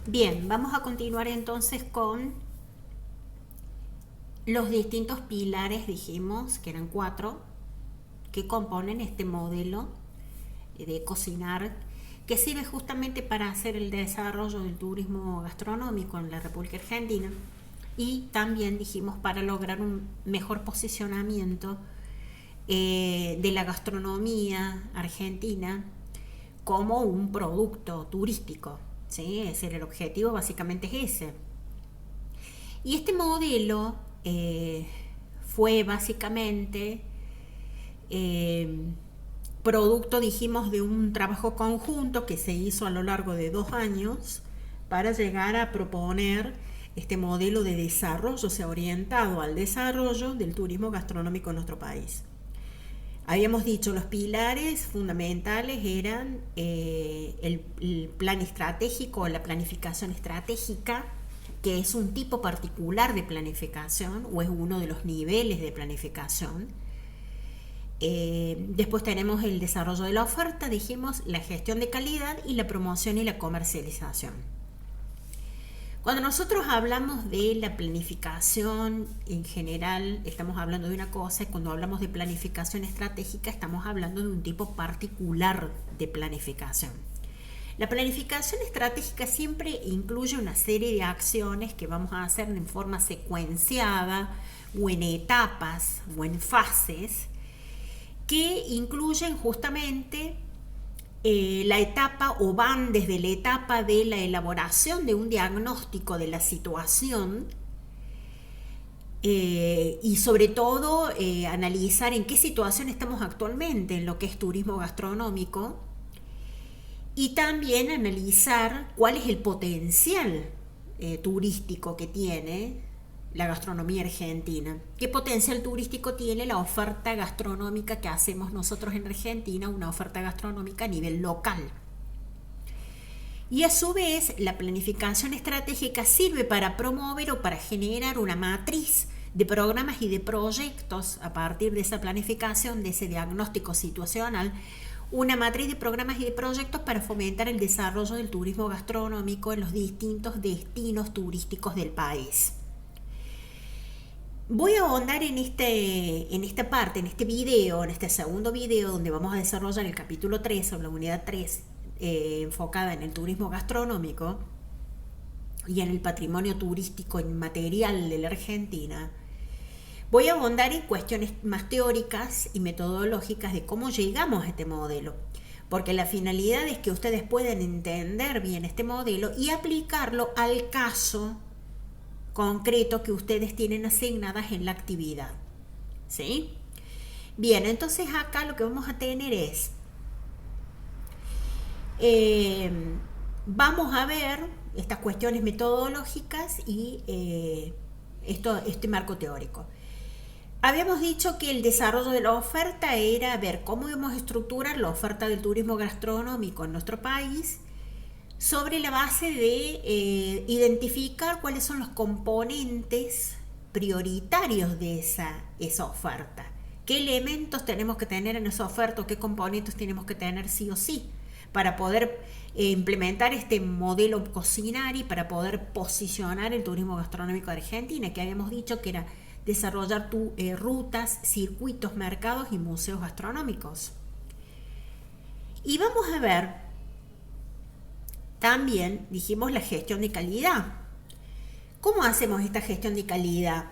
Bien, vamos a continuar entonces con los distintos pilares, dijimos que eran 4, que componen este modelo de cocinar, que sirve justamente para hacer el desarrollo del turismo gastronómico en la República Argentina y también dijimos para lograr un mejor posicionamiento de la gastronomía argentina como un producto turístico. ¿Sí? Ese era el objetivo, básicamente es ese. Y este modelo fue básicamente eh, producto, dijimos, de un trabajo conjunto que se hizo a lo largo de 2 años para llegar a proponer este modelo de desarrollo, o sea, orientado al desarrollo del turismo gastronómico en nuestro país. Habíamos dicho, los pilares fundamentales eran el plan estratégico o la planificación estratégica, que es un tipo particular de planificación o es uno de los niveles de planificación. Después tenemos el desarrollo de la oferta, dijimos, la gestión de calidad y la promoción y la comercialización. Cuando nosotros hablamos de la planificación en general, estamos hablando de una cosa, y cuando hablamos de planificación estratégica, estamos hablando de un tipo particular de planificación. La planificación estratégica siempre incluye una serie de acciones que vamos a hacer en forma secuenciada o en etapas o en fases que incluyen justamente la etapa o van desde la etapa de la elaboración de un diagnóstico de la situación y sobre todo analizar en qué situación estamos actualmente en lo que es turismo gastronómico y también analizar cuál es el potencial turístico que tiene la gastronomía argentina. ¿Qué potencial turístico tiene la oferta gastronómica que hacemos nosotros en Argentina, una oferta gastronómica a nivel local? Y a su vez, la planificación estratégica sirve para promover o para generar una matriz de programas y de proyectos a partir de esa planificación, de ese diagnóstico situacional, una matriz de programas y de proyectos para fomentar el desarrollo del turismo gastronómico en los distintos destinos turísticos del país. Voy a ahondar en esta parte, en este video, en este segundo video, donde vamos a desarrollar el capítulo 3 o la unidad 3, enfocada en el turismo gastronómico y en el patrimonio turístico inmaterial de la Argentina. Voy a ahondar en cuestiones más teóricas y metodológicas de cómo llegamos a este modelo, porque la finalidad es que ustedes puedan entender bien este modelo y aplicarlo al caso concreto que ustedes tienen asignadas en la actividad. ¿Sí? Bien, entonces acá lo que vamos a tener es vamos a ver estas cuestiones metodológicas y este marco teórico. Habíamos dicho que el desarrollo de la oferta era ver cómo íbamos a estructurar la oferta del turismo gastronómico en nuestro país sobre la base de identificar cuáles son los componentes prioritarios de esa oferta. ¿Qué elementos tenemos que tener en esa oferta o qué componentes tenemos que tener sí o sí para poder implementar este modelo cocinar y para poder posicionar el turismo gastronómico de Argentina, que habíamos dicho que era desarrollar rutas, circuitos, mercados y museos gastronómicos? Y vamos a ver también, dijimos, la gestión de calidad. ¿Cómo hacemos esta gestión de calidad?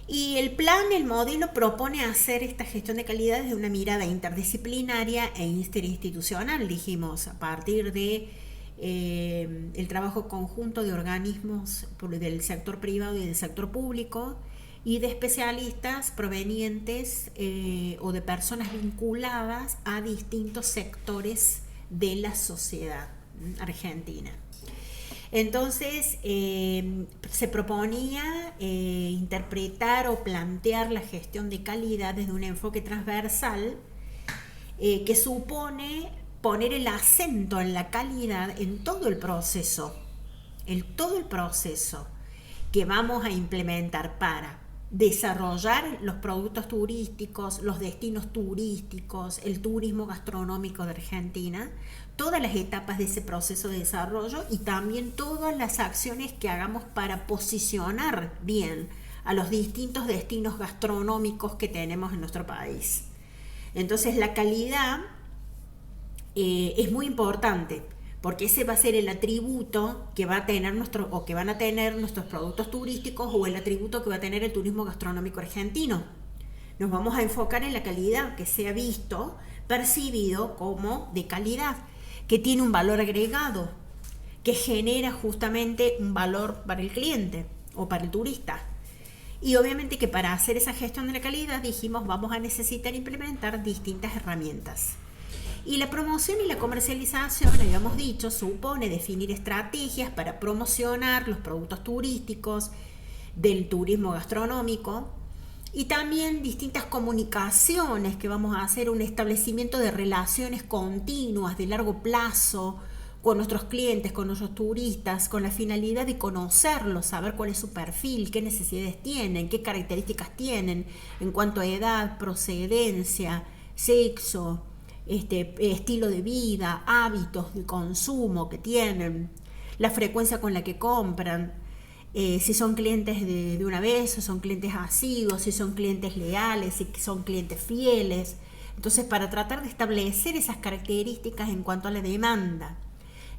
Y el plan, el modelo propone hacer esta gestión de calidad desde una mirada interdisciplinaria e interinstitucional, dijimos, a partir de el trabajo conjunto de organismos del sector privado y del sector público y de especialistas provenientes o de personas vinculadas a distintos sectores de la sociedad argentina. Entonces se proponía interpretar o plantear la gestión de calidad desde un enfoque transversal que supone poner el acento en la calidad en todo el proceso que vamos a implementar para desarrollar los productos turísticos, los destinos turísticos, el turismo gastronómico de Argentina, todas las etapas de ese proceso de desarrollo y también todas las acciones que hagamos para posicionar bien a los distintos destinos gastronómicos que tenemos en nuestro país. Entonces la calidad es muy importante, porque ese va a ser el atributo que va a tener que van a tener nuestros productos turísticos o el atributo que va a tener el turismo gastronómico argentino. Nos vamos a enfocar en la calidad, que sea visto, percibido como de calidad, que tiene un valor agregado, que genera justamente un valor para el cliente o para el turista. Y obviamente que para hacer esa gestión de la calidad dijimos vamos a necesitar implementar distintas herramientas. Y la promoción y la comercialización, habíamos dicho, supone definir estrategias para promocionar los productos turísticos del turismo gastronómico y también distintas comunicaciones que vamos a hacer, un establecimiento de relaciones continuas de largo plazo con nuestros clientes, con nuestros turistas, con la finalidad de conocerlos, saber cuál es su perfil, qué necesidades tienen, qué características tienen en cuanto a edad, procedencia, sexo, estilo de vida, hábitos de consumo que tienen, la frecuencia con la que compran, si son clientes de una vez, si son clientes asiduos, si son clientes leales, si son clientes fieles. Entonces, para tratar de establecer esas características en cuanto a la demanda,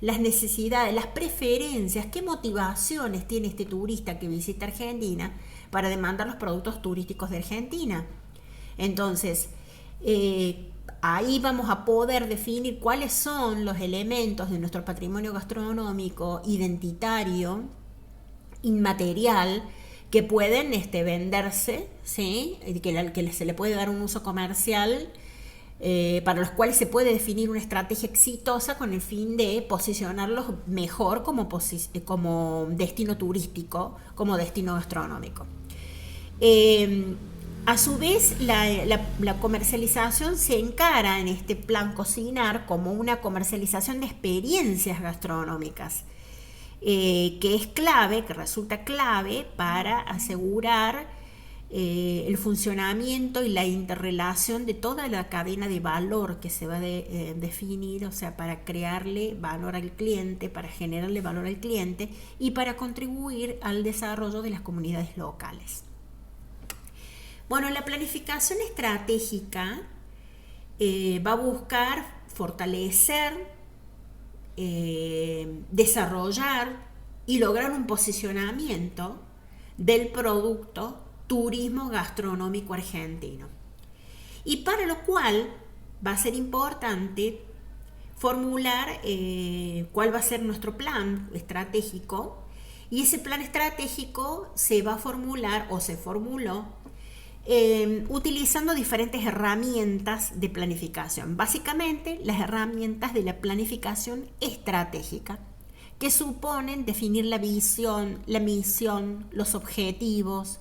las necesidades, las preferencias, qué motivaciones tiene este turista que visita Argentina para demandar los productos turísticos de Argentina. Entonces, ahí vamos a poder definir cuáles son los elementos de nuestro patrimonio gastronómico identitario, inmaterial, que pueden venderse, ¿sí? que se le puede dar un uso comercial, para los cuales se puede definir una estrategia exitosa con el fin de posicionarlos mejor como destino turístico, como destino gastronómico. A su vez, la comercialización se encara en este plan cocinar como una comercialización de experiencias gastronómicas, que es clave, que resulta clave para asegurar el funcionamiento y la interrelación de toda la cadena de valor que se va a definir, o sea, para crearle valor al cliente, para generarle valor al cliente y para contribuir al desarrollo de las comunidades locales. Bueno, la planificación estratégica va a buscar fortalecer, desarrollar y lograr un posicionamiento del producto turismo gastronómico argentino. Y para lo cual va a ser importante formular cuál va a ser nuestro plan estratégico, y ese plan estratégico se va a formular o se formuló utilizando diferentes herramientas de planificación. Básicamente las herramientas de la planificación estratégica, que suponen definir la visión, la misión, los objetivos,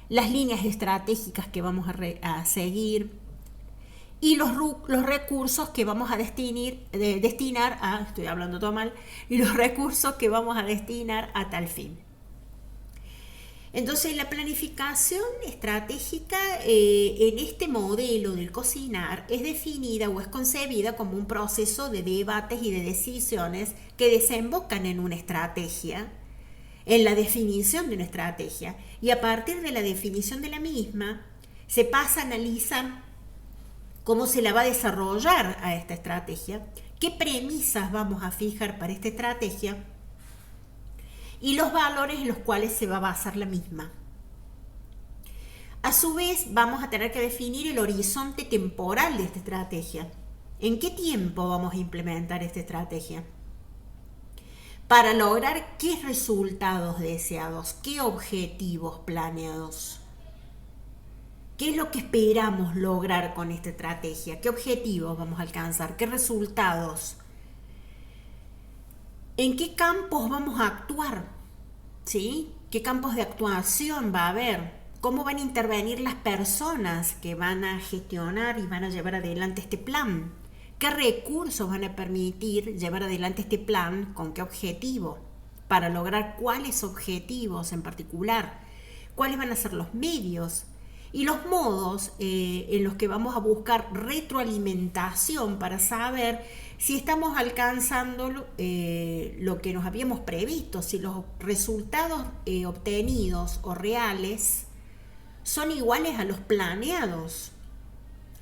las líneas estratégicas que vamos a seguir y los recursos que vamos a destinar a, estoy hablando todo mal, y los recursos que vamos a destinar a tal fin. Entonces, la planificación estratégica en este modelo del cocinar es definida o es concebida como un proceso de debates y de decisiones que desembocan en una estrategia, en la definición de una estrategia, y a partir de la definición de la misma se pasa a analizar cómo se la va a desarrollar a esta estrategia, qué premisas vamos a fijar para esta estrategia y los valores en los cuales se va a basar la misma. A su vez, vamos a tener que definir el horizonte temporal de esta estrategia. ¿En qué tiempo vamos a implementar esta estrategia? Para lograr qué resultados deseados, qué objetivos planeados. ¿Qué es lo que esperamos lograr con esta estrategia? ¿Qué objetivos vamos a alcanzar? ¿Qué resultados? ¿En qué campos vamos a actuar? ¿Sí? ¿Qué campos de actuación va a haber? ¿Cómo van a intervenir las personas que van a gestionar y van a llevar adelante este plan? ¿Qué recursos van a permitir llevar adelante este plan? ¿Con qué objetivo? Para lograr cuáles objetivos en particular. cuáles van a ser los medios y los modos en los que vamos a buscar retroalimentación para saber si estamos alcanzando lo que nos habíamos previsto, si los resultados obtenidos o reales son iguales a los planeados,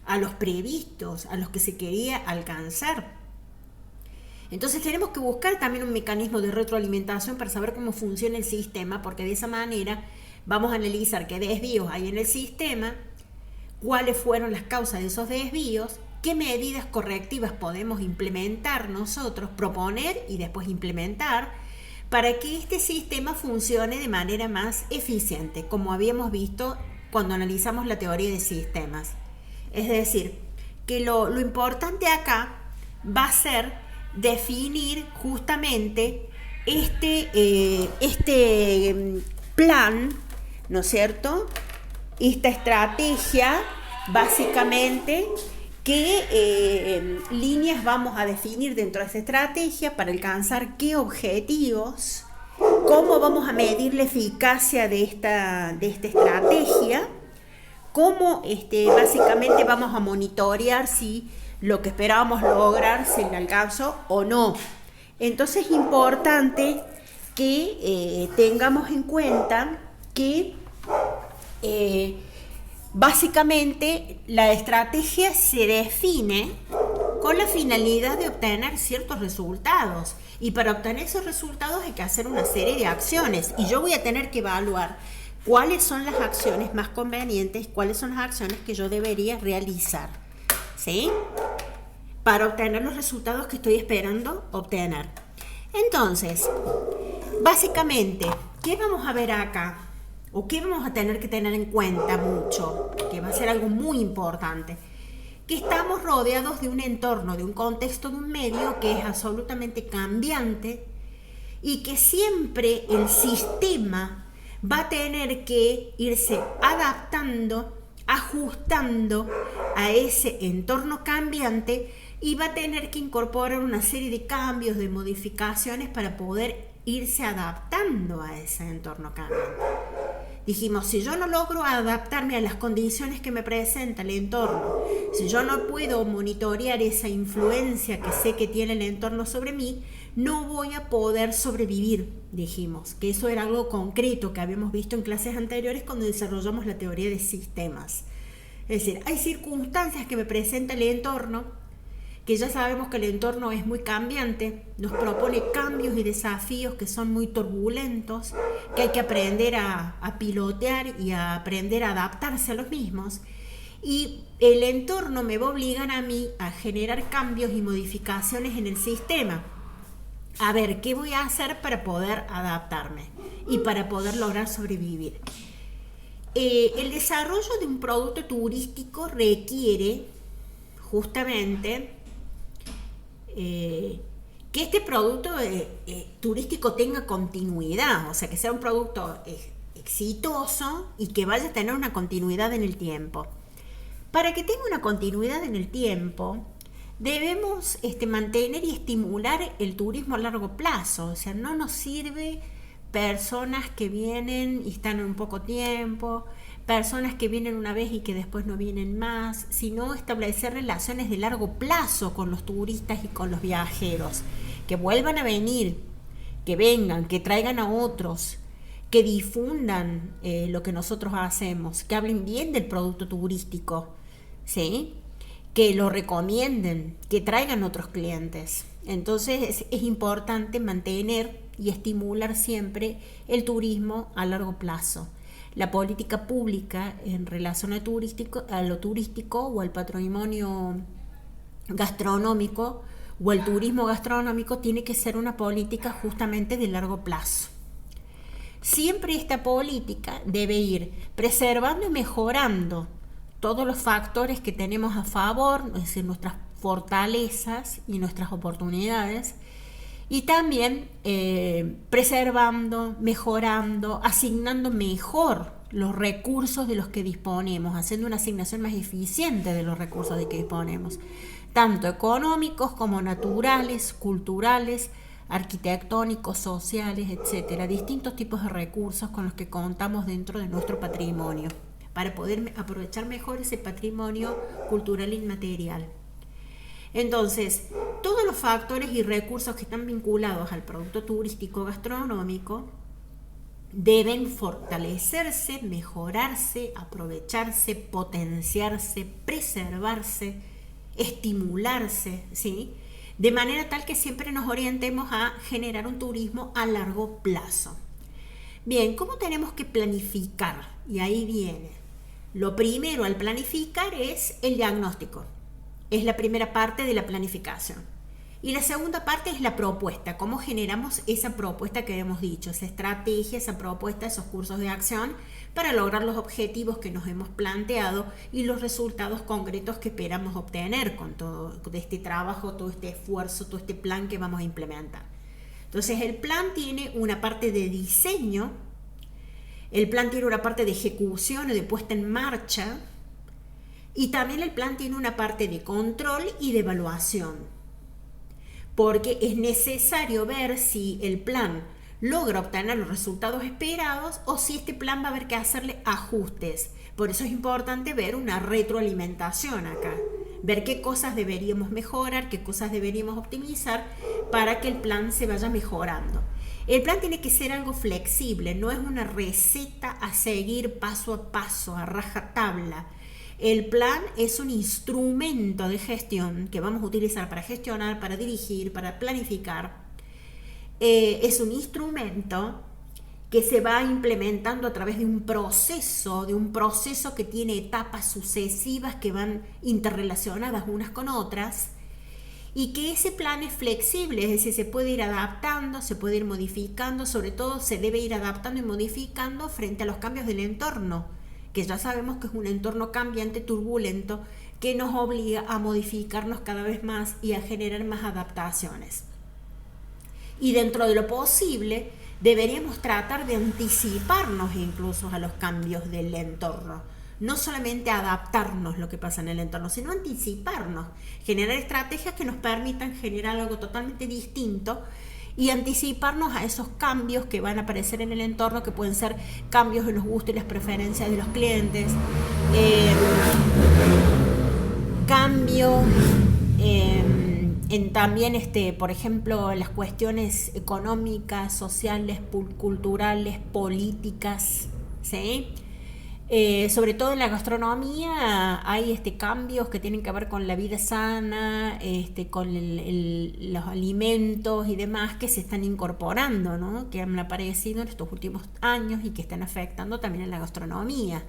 a los previstos, a los que se quería alcanzar. Entonces tenemos que buscar también un mecanismo de retroalimentación para saber cómo funciona el sistema, porque de esa manera vamos a analizar qué desvíos hay en el sistema, cuáles fueron las causas de esos desvíos, qué medidas correctivas podemos implementar nosotros, proponer y después implementar, para que este sistema funcione de manera más eficiente, como habíamos visto cuando analizamos la teoría de sistemas. Es decir, que lo importante acá va a ser definir justamente este plan, ¿no es cierto? Esta estrategia, básicamente, qué líneas vamos a definir dentro de esa estrategia para alcanzar qué objetivos, cómo vamos a medir la eficacia de esta estrategia, cómo básicamente vamos a monitorear si lo que esperábamos lograr se le alcanzó o no. Entonces es importante que tengamos en cuenta que básicamente la estrategia se define con la finalidad de obtener ciertos resultados, y para obtener esos resultados hay que hacer una serie de acciones, y yo voy a tener que evaluar cuáles son las acciones más convenientes, cuáles son las acciones que yo debería realizar, ¿sí? Para obtener los resultados que estoy esperando obtener. Entonces, básicamente, ¿qué vamos a ver acá? ¿O qué vamos a tener que tener en cuenta mucho? Que va a ser algo muy importante. Que estamos rodeados de un entorno, de un contexto, de un medio que es absolutamente cambiante y que siempre el sistema va a tener que irse adaptando, ajustando a ese entorno cambiante, y va a tener que incorporar una serie de cambios, de modificaciones para poder irse adaptando a ese entorno cambiante. Dijimos, si yo no logro adaptarme a las condiciones que me presenta el entorno, si yo no puedo monitorear esa influencia que sé que tiene el entorno sobre mí, no voy a poder sobrevivir. Dijimos que eso era algo concreto que habíamos visto en clases anteriores cuando desarrollamos la teoría de sistemas. Es decir, hay circunstancias que me presenta el entorno, que ya sabemos que el entorno es muy cambiante, nos propone cambios y desafíos que son muy turbulentos, que hay que aprender a pilotear y a aprender a adaptarse a los mismos. Y el entorno me va a obligar a mí a generar cambios y modificaciones en el sistema. A ver, ¿qué voy a hacer para poder adaptarme y para poder lograr sobrevivir? El desarrollo de un producto turístico requiere justamente que este producto turístico tenga continuidad, o sea, que sea un producto exitoso y que vaya a tener una continuidad en el tiempo. Para que tenga una continuidad en el tiempo, debemos mantener y estimular el turismo a largo plazo. O sea, no nos sirve personas que vienen y están un poco tiempo, personas que vienen una vez y que después no vienen más, sino establecer relaciones de largo plazo con los turistas y con los viajeros, que vuelvan a venir, que vengan, que traigan a otros, que difundan lo que nosotros hacemos, que hablen bien del producto turístico, ¿sí? Que lo recomienden, que traigan otros clientes. Entonces es importante mantener y estimular siempre el turismo a largo plazo. La política pública en relación a lo turístico o al patrimonio gastronómico o al turismo gastronómico tiene que ser una política justamente de largo plazo. Siempre esta política debe ir preservando y mejorando todos los factores que tenemos a favor, es decir, nuestras fortalezas y nuestras oportunidades, y también preservando, mejorando, asignando mejor los recursos de los que disponemos, haciendo una asignación más eficiente de los recursos de que disponemos, tanto económicos como naturales, culturales, arquitectónicos, sociales, etcétera, distintos tipos de recursos con los que contamos dentro de nuestro patrimonio, para poder aprovechar mejor ese patrimonio cultural inmaterial. Entonces, todos los factores y recursos que están vinculados al producto turístico gastronómico deben fortalecerse, mejorarse, aprovecharse, potenciarse, preservarse, estimularse, ¿sí? De manera tal que siempre nos orientemos a generar un turismo a largo plazo. Bien, ¿cómo tenemos que planificar? Y ahí viene. Lo primero al planificar es el diagnóstico. Es la primera parte de la planificación. Y la segunda parte es la propuesta, cómo generamos esa propuesta que hemos dicho, esa estrategia, esa propuesta, esos cursos de acción para lograr los objetivos que nos hemos planteado y los resultados concretos que esperamos obtener con todo este trabajo, todo este esfuerzo, todo este plan que vamos a implementar. Entonces el plan tiene una parte de diseño, el plan tiene una parte de ejecución o de puesta en marcha y también el plan tiene una parte de control y de evaluación. Porque es necesario ver si el plan logra obtener los resultados esperados o si este plan va a haber que hacerle ajustes. Por eso es importante ver una retroalimentación acá, ver qué cosas deberíamos mejorar, qué cosas deberíamos optimizar para que el plan se vaya mejorando. El plan tiene que ser algo flexible, no es una receta a seguir paso a paso, a rajatabla. El plan es un instrumento de gestión que vamos a utilizar para gestionar, para dirigir, para planificar. Es un instrumento que se va implementando a través de un proceso que tiene etapas sucesivas que van interrelacionadas unas con otras y que ese plan es flexible, es decir, se puede ir adaptando, se puede ir modificando, sobre todo se debe ir adaptando y modificando frente a los cambios del entorno, que ya sabemos que es un entorno cambiante, turbulento, que nos obliga a modificarnos cada vez más y a generar más adaptaciones. Y dentro de lo posible, deberíamos tratar de anticiparnos incluso a los cambios del entorno. No solamente adaptarnos a lo que pasa en el entorno, sino anticiparnos, generar estrategias que nos permitan generar algo totalmente distinto y anticiparnos a esos cambios que van a aparecer en el entorno, que pueden ser cambios en los gustos y las preferencias de los clientes, cambios en también, por ejemplo, las cuestiones económicas, sociales, culturales, políticas, ¿sí? Sobre todo en la gastronomía hay cambios que tienen que ver con la vida sana, con los alimentos y demás que se están incorporando, ¿no? Que han aparecido en estos últimos años y que están afectando también a la gastronomía.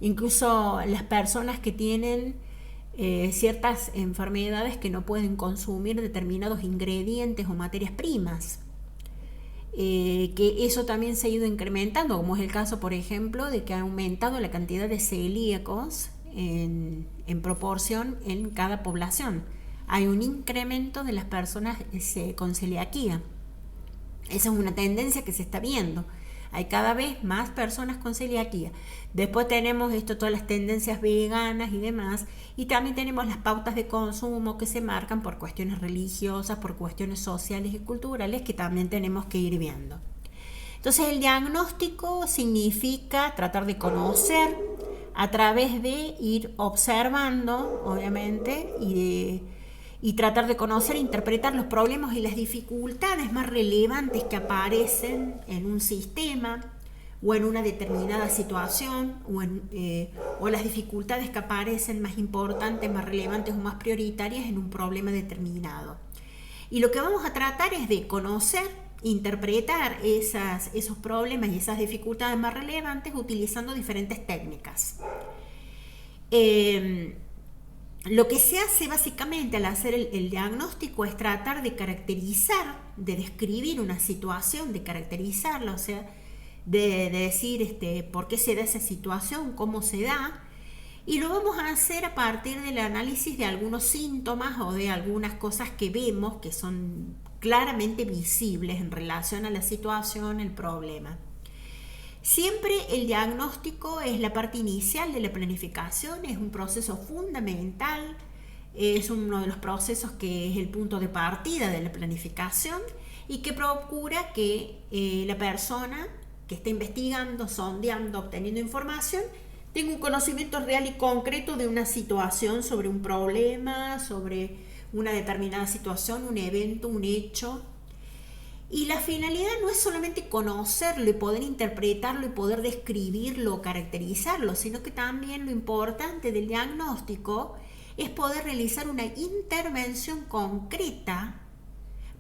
Incluso las personas que tienen ciertas enfermedades que no pueden consumir determinados ingredientes o materias primas. Que eso también se ha ido incrementando, como es el caso, por ejemplo, de que ha aumentado la cantidad de celíacos en proporción en cada población. Hay un incremento de las personas con celiaquía. Esa es una tendencia que se está viendo. Hay cada vez más personas con celiaquía. Después tenemos todas las tendencias veganas y demás. Y también tenemos las pautas de consumo que se marcan por cuestiones religiosas, por cuestiones sociales y culturales que también tenemos que ir viendo. Entonces el diagnóstico significa tratar de conocer a través de ir observando, obviamente, y tratar de conocer e interpretar los problemas y las dificultades más relevantes que aparecen en un sistema o en una determinada situación o las dificultades que aparecen más importantes, más relevantes o más prioritarias en un problema determinado. Y lo que vamos a tratar es de conocer, interpretar esos problemas y esas dificultades más relevantes utilizando diferentes técnicas. Lo que se hace básicamente al hacer el diagnóstico es tratar de caracterizar, de describir una situación, de caracterizarla, o sea, de decir por qué se da esa situación, cómo se da, y lo vamos a hacer a partir del análisis de algunos síntomas o de algunas cosas que vemos que son claramente visibles en relación a la situación, el problema. Siempre el diagnóstico es la parte inicial de la planificación, es un proceso fundamental es uno de los procesos que es el punto de partida de la planificación y que procura que la persona que está investigando, sondeando, obteniendo información, tenga un conocimiento real y concreto de una situación, sobre un problema, sobre una determinada situación, un evento, un hecho. Y la finalidad no es solamente conocerlo y poder interpretarlo y poder describirlo o caracterizarlo, sino que también lo importante del diagnóstico es poder realizar una intervención concreta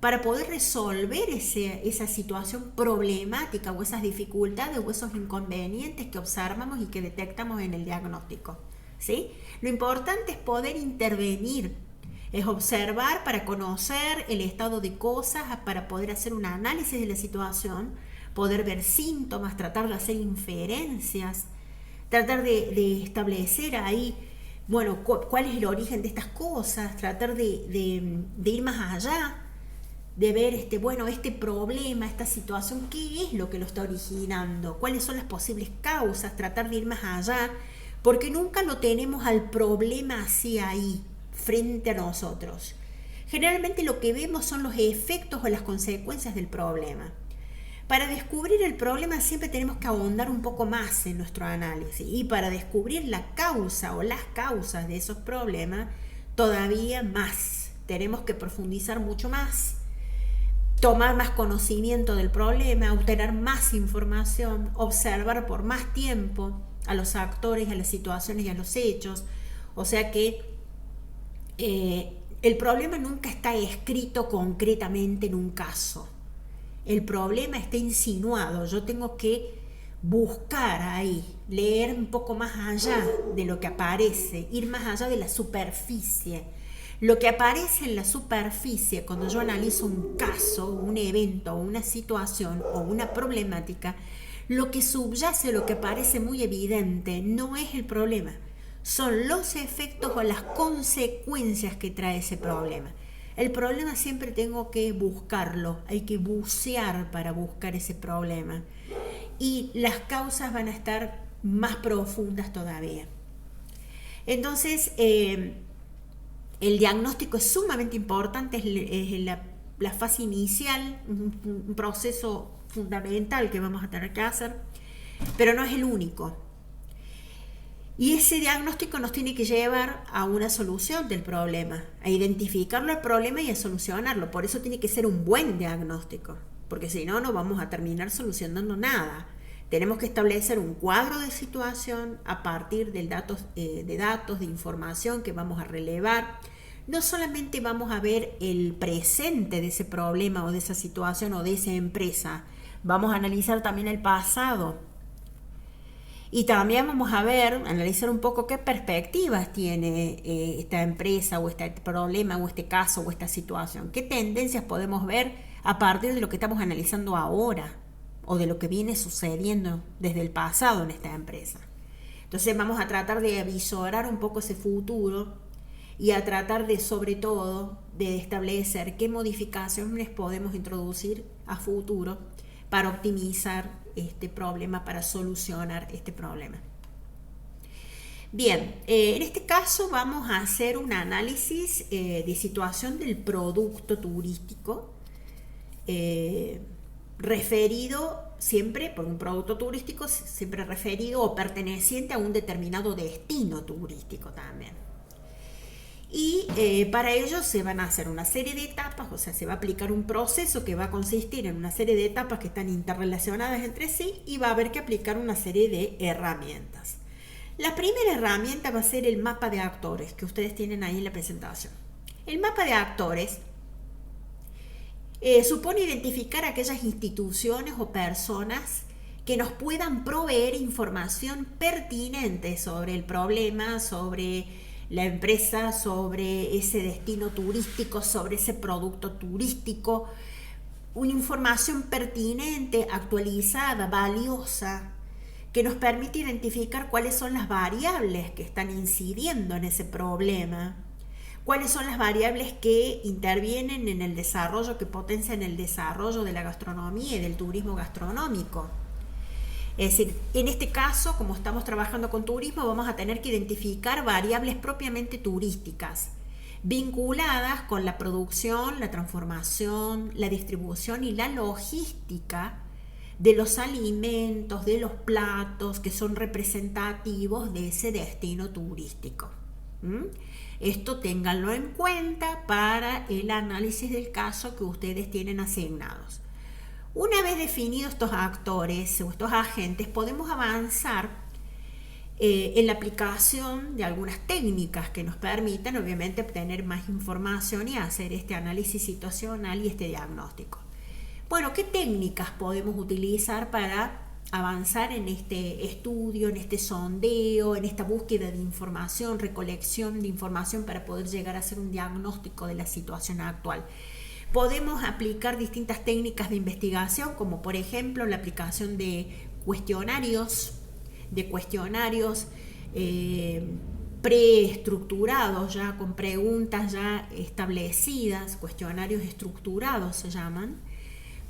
para poder resolver esa situación problemática o esas dificultades o esos inconvenientes que observamos y que detectamos en el diagnóstico, ¿sí? Lo importante es poder intervenir, es observar para conocer el estado de cosas, para poder hacer un análisis de la situación, poder ver síntomas, tratar de hacer inferencias, tratar de establecer ahí, bueno, cuál es el origen de estas cosas, tratar de ir más allá, de ver este problema, esta situación, qué es lo que lo está originando, cuáles son las posibles causas, tratar de ir más allá, porque nunca lo tenemos al problema así ahí, frente a nosotros. Generalmente lo que vemos son los efectos o las consecuencias del problema. Para descubrir el problema siempre tenemos que ahondar un poco más en nuestro análisis, y para descubrir la causa o las causas de esos problemas todavía más. Tenemos que profundizar mucho más, tomar más conocimiento del problema, obtener más información, observar por más tiempo a los actores, a las situaciones y a los hechos. O sea que el problema nunca está escrito concretamente en un caso. El problema está insinuado. Yo tengo que buscar ahí, leer un poco más allá de lo que aparece, ir más allá de la superficie. Lo que aparece en la superficie cuando yo analizo un caso, un evento, una situación o una problemática, lo que subyace, lo que parece muy evidente, no es el problema, son los efectos o las consecuencias que trae ese problema. El problema siempre tengo que buscarlo, hay que bucear para buscar ese problema, y las causas van a estar más profundas todavía. Entonces, el diagnóstico es sumamente importante, es la fase inicial, un proceso fundamental que vamos a tener que hacer, pero no es el único. Y ese diagnóstico nos tiene que llevar a una solución del problema, a identificarlo el problema y a solucionarlo. Por eso tiene que ser un buen diagnóstico, porque si no, no vamos a terminar solucionando nada. Tenemos que establecer un cuadro de situación a partir de datos, de información que vamos a relevar. No solamente vamos a ver el presente de ese problema o de esa situación o de esa empresa, vamos a analizar también el pasado. Y también vamos a analizar un poco qué perspectivas tiene esta empresa o este problema o este caso o esta situación. ¿Qué tendencias podemos ver a partir de lo que estamos analizando ahora o de lo que viene sucediendo desde el pasado en esta empresa? Entonces vamos a tratar de avisorar un poco ese futuro y a tratar de, sobre todo, de establecer qué modificaciones podemos introducir a futuro para optimizar este problema, para solucionar este problema. Bien, en este caso vamos a hacer un análisis de situación del producto turístico, referido siempre, por un producto turístico, siempre referido o perteneciente a un determinado destino turístico también. Y para ello se van a hacer una serie de etapas, o sea, se va a aplicar un proceso que va a consistir en una serie de etapas que están interrelacionadas entre sí, y va a haber que aplicar una serie de herramientas. La primera herramienta va a ser el mapa de actores que ustedes tienen ahí en la presentación. El mapa de actores supone identificar aquellas instituciones o personas que nos puedan proveer información pertinente sobre el problema, sobre la empresa, sobre ese destino turístico, sobre ese producto turístico, una información pertinente, actualizada, valiosa, que nos permite identificar cuáles son las variables que están incidiendo en ese problema, cuáles son las variables que intervienen en el desarrollo, que potencian el desarrollo de la gastronomía y del turismo gastronómico. Es decir, en este caso, como estamos trabajando con turismo, vamos a tener que identificar variables propiamente turísticas. vinculadas con la producción, la transformación, la distribución y la logística de los alimentos, de los platos que son representativos de ese destino turístico. Esto ténganlo en cuenta para el análisis del caso que ustedes tienen asignados. Una vez definidos estos actores o estos agentes, podemos avanzar en la aplicación de algunas técnicas que nos permitan obviamente obtener más información y hacer este análisis situacional y este diagnóstico. Bueno, ¿qué técnicas podemos utilizar para avanzar en este estudio, en este sondeo, en esta búsqueda de información, recolección de información para poder llegar a hacer un diagnóstico de la situación actual? Podemos aplicar distintas técnicas de investigación, como por ejemplo la aplicación de cuestionarios preestructurados, ya con preguntas ya establecidas, cuestionarios estructurados se llaman,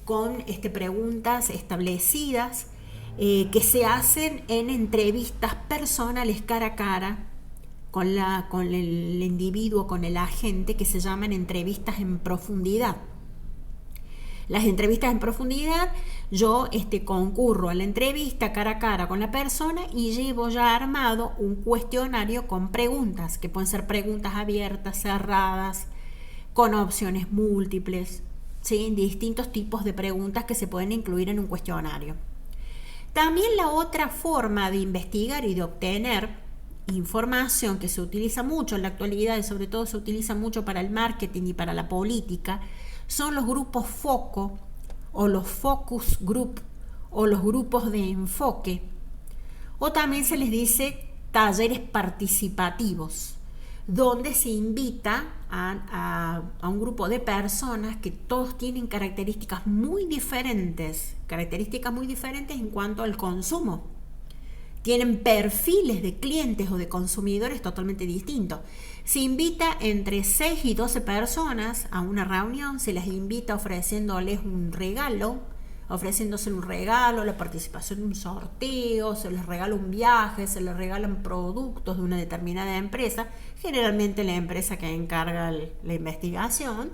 con preguntas establecidas que se hacen en entrevistas personales cara a cara con el individuo, con el agente, que se llaman entrevistas en profundidad. Las entrevistas en profundidad, yo concurro a la entrevista cara a cara con la persona y llevo ya armado un cuestionario con preguntas, que pueden ser preguntas abiertas, cerradas, con opciones múltiples, ¿sí? Distintos tipos de preguntas que se pueden incluir en un cuestionario. También la otra forma de investigar y de obtener información que se utiliza mucho en la actualidad y sobre todo se utiliza mucho para el marketing y para la política son los grupos foco o los focus group o los grupos de enfoque, o también se les dice talleres participativos, donde se invita a un grupo de personas que todos tienen características muy diferentes en cuanto al consumo. Tienen perfiles de clientes o de consumidores totalmente distintos. Se invita entre 6 y 12 personas a una reunión, se las invita ofreciéndose un regalo, la participación en un sorteo, se les regala un viaje, se les regalan productos de una determinada empresa, generalmente la empresa que encarga la investigación,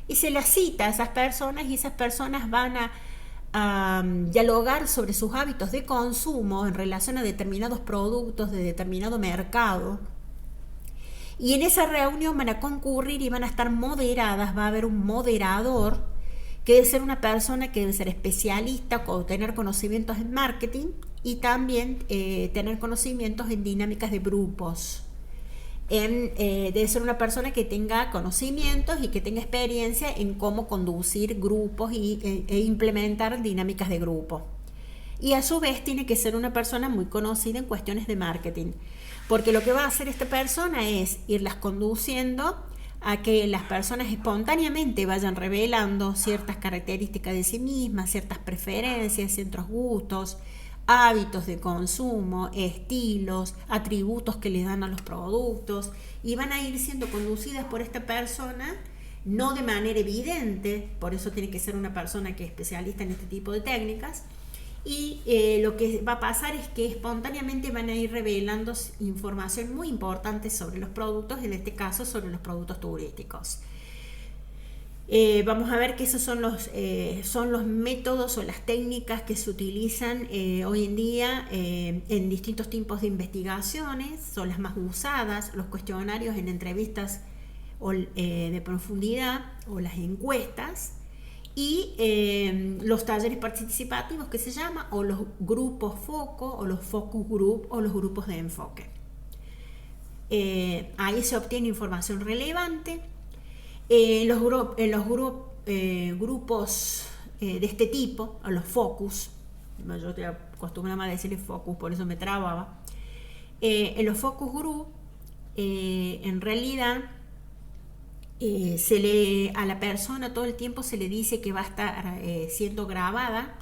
y se las cita a esas personas y esas personas van a dialogar sobre sus hábitos de consumo en relación a determinados productos de determinado mercado. Y en esa reunión van a concurrir y van a estar moderadas, va a haber un moderador que debe ser una persona que debe ser especialista o tener conocimientos en marketing y también tener conocimientos en dinámicas de grupos. Debe ser una persona que tenga conocimientos y que tenga experiencia en cómo conducir grupos e implementar dinámicas de grupo. Y a su vez tiene que ser una persona muy conocida en cuestiones de marketing, porque lo que va a hacer esta persona es irlas conduciendo a que las personas espontáneamente vayan revelando ciertas características de sí mismas, ciertas preferencias, ciertos gustos, hábitos de consumo, estilos, atributos que les dan a los productos, y van a ir siendo conducidas por esta persona, no de manera evidente, por eso tiene que ser una persona que es especialista en este tipo de técnicas, y lo que va a pasar es que espontáneamente van a ir revelando información muy importante sobre los productos, en este caso sobre los productos turísticos. Vamos a ver que esos son los métodos o las técnicas que se utilizan hoy en día en distintos tipos de investigaciones, son las más usadas, los cuestionarios en entrevistas de profundidad o las encuestas, y los talleres participativos que se llama, o los grupos foco o los focus group o los grupos de enfoque. Ahí se obtiene información relevante. Los grupos de este tipo, o los focus, yo te acostumbraba a decirle focus, por eso me trababa. En los focus group, en realidad, a la persona todo el tiempo se le dice que va a estar siendo grabada,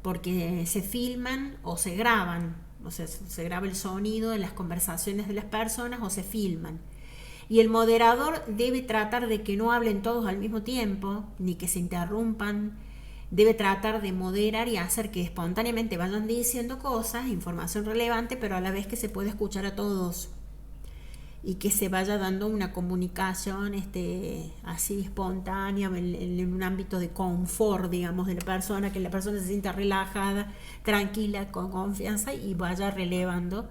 porque se filman o se graban, o sea, se graba el sonido de las conversaciones de las personas o se filman. Y el moderador debe tratar de que no hablen todos al mismo tiempo, ni que se interrumpan. Debe tratar de moderar y hacer que espontáneamente vayan diciendo cosas, información relevante, pero a la vez que se pueda escuchar a todos. y que se vaya dando una comunicación así espontánea en un ámbito de confort, digamos, de la persona, que la persona se sienta relajada, tranquila, con confianza y vaya revelando,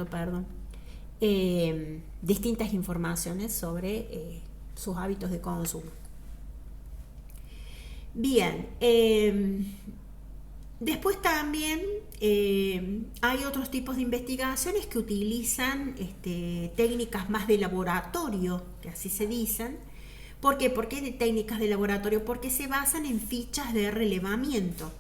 perdón, distintas informaciones sobre sus hábitos de consumo. Bien, después también hay otros tipos de investigaciones que utilizan técnicas más de laboratorio, que así se dicen. ¿Por qué? ¿Por qué de técnicas de laboratorio? Porque se basan en fichas de relevamiento,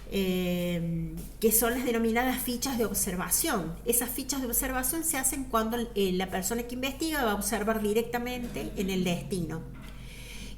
que son las denominadas fichas de observación. Esas fichas de observación se hacen cuando la persona que investiga va a observar directamente en el destino.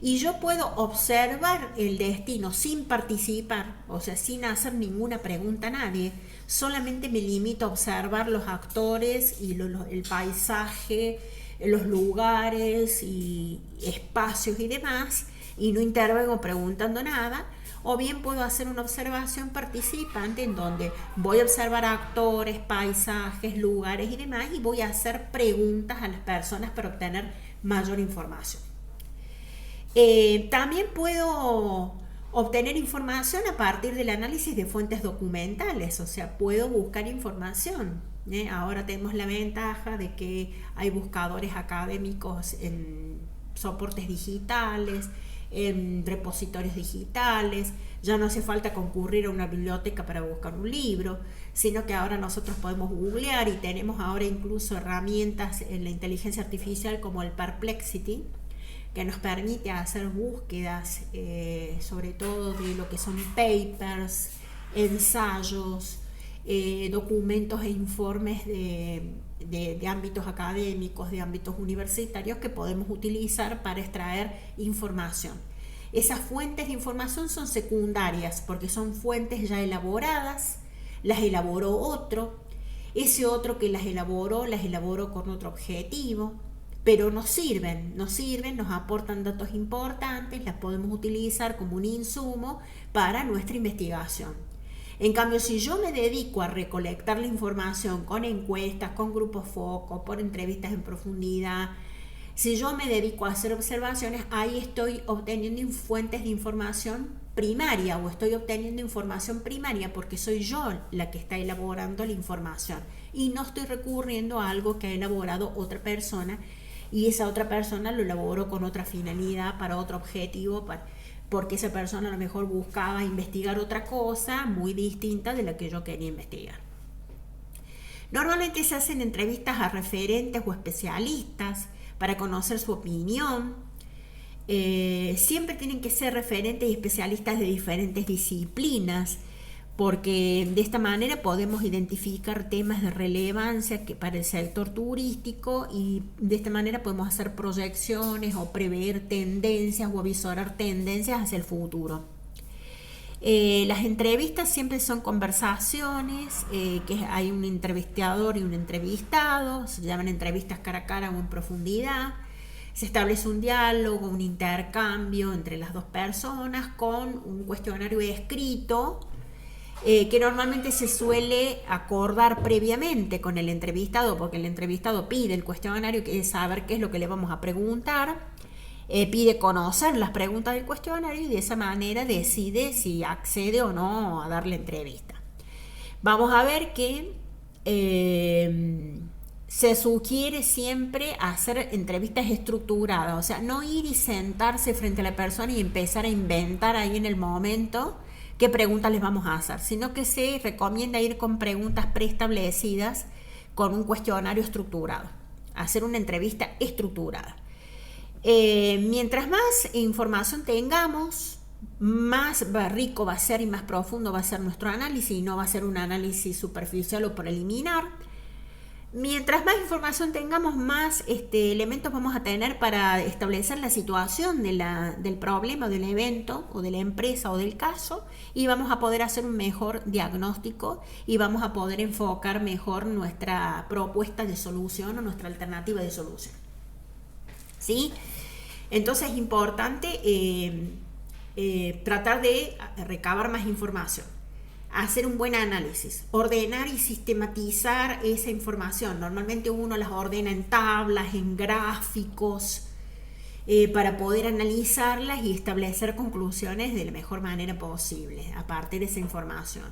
Y yo puedo observar el destino sin participar, o sea, sin hacer ninguna pregunta a nadie. Solamente me limito a observar los actores y el paisaje, los lugares y espacios y demás, y no intervengo preguntando nada. O bien puedo hacer una observación participante en donde voy a observar actores, paisajes, lugares y demás, y voy a hacer preguntas a las personas para obtener mayor información. También puedo obtener información a partir del análisis de fuentes documentales, o sea, puedo buscar información. Ahora tenemos la ventaja de que hay buscadores académicos en soportes digitales, en repositorios digitales. Ya no hace falta concurrir a una biblioteca para buscar un libro, sino que ahora nosotros podemos googlear, y tenemos ahora incluso herramientas en la inteligencia artificial como el Perplexity, que nos permite hacer búsquedas, sobre todo de lo que son papers, ensayos, documentos e informes de ámbitos académicos, de ámbitos universitarios, que podemos utilizar para extraer información. Esas fuentes de información son secundarias porque son fuentes ya elaboradas, las elaboró otro, ese otro que las elaboró con otro objetivo, pero nos sirven, nos aportan datos importantes, las podemos utilizar como un insumo para nuestra investigación. En cambio, si yo me dedico a recolectar la información con encuestas, con grupos foco, por entrevistas en profundidad, si yo me dedico a hacer observaciones, ahí estoy obteniendo fuentes de información primaria, o estoy obteniendo información primaria porque soy yo la que está elaborando la información y no estoy recurriendo a algo que ha elaborado otra persona, y esa otra persona lo elaboró con otra finalidad, para otro objetivo, porque esa persona a lo mejor buscaba investigar otra cosa muy distinta de la que yo quería investigar. Normalmente se hacen entrevistas a referentes o especialistas para conocer su opinión. Siempre tienen que ser referentes y especialistas de diferentes disciplinas, porque de esta manera podemos identificar temas de relevancia para el sector turístico, y de esta manera podemos hacer proyecciones o prever tendencias o avisorar tendencias hacia el futuro. Las entrevistas siempre son conversaciones, que hay un entrevistador y un entrevistado, se llaman entrevistas cara a cara o en profundidad. Se establece un diálogo, un intercambio entre las dos personas con un cuestionario escrito, que normalmente se suele acordar previamente con el entrevistado, porque el entrevistado pide el cuestionario, que es saber qué es lo que le vamos a preguntar, pide conocer las preguntas del cuestionario, y de esa manera decide si accede o no a dar la entrevista. Vamos a ver que se sugiere siempre hacer entrevistas estructuradas, o sea, no ir y sentarse frente a la persona y empezar a inventar ahí en el momento qué preguntas les vamos a hacer, sino que se recomienda ir con preguntas preestablecidas, con un cuestionario estructurado, hacer una entrevista estructurada. Mientras más información tengamos, más rico va a ser y más profundo va a ser nuestro análisis, y no va a ser un análisis superficial o preliminar. Mientras más información tengamos, más elementos vamos a tener para establecer la situación del problema, del evento o de la empresa o del caso, y vamos a poder hacer un mejor diagnóstico y vamos a poder enfocar mejor nuestra propuesta de solución o nuestra alternativa de solución. ¿Sí? Entonces es importante tratar de recabar más información. hacer un buen análisis, ordenar y sistematizar esa información. Normalmente uno las ordena en tablas, en gráficos, para poder analizarlas y establecer conclusiones de la mejor manera posible a partir de esa información.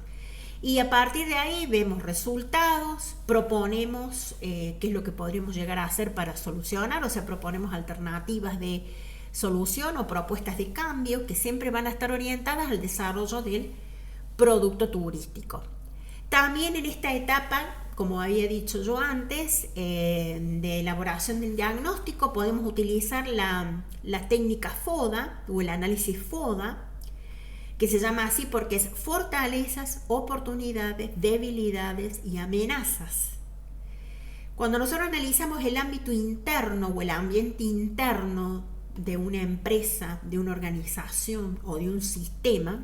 Y a partir de ahí vemos resultados, proponemos qué es lo que podríamos llegar a hacer para solucionar, o sea, proponemos alternativas de solución o propuestas de cambio que siempre van a estar orientadas al desarrollo del producto turístico. También en esta etapa, como había dicho yo antes, de elaboración del diagnóstico, podemos utilizar la técnica FODA o el análisis FODA, que se llama así porque es fortalezas, oportunidades, debilidades y amenazas. Cuando nosotros analizamos el ámbito interno o el ambiente interno de una empresa, de una organización o de un sistema,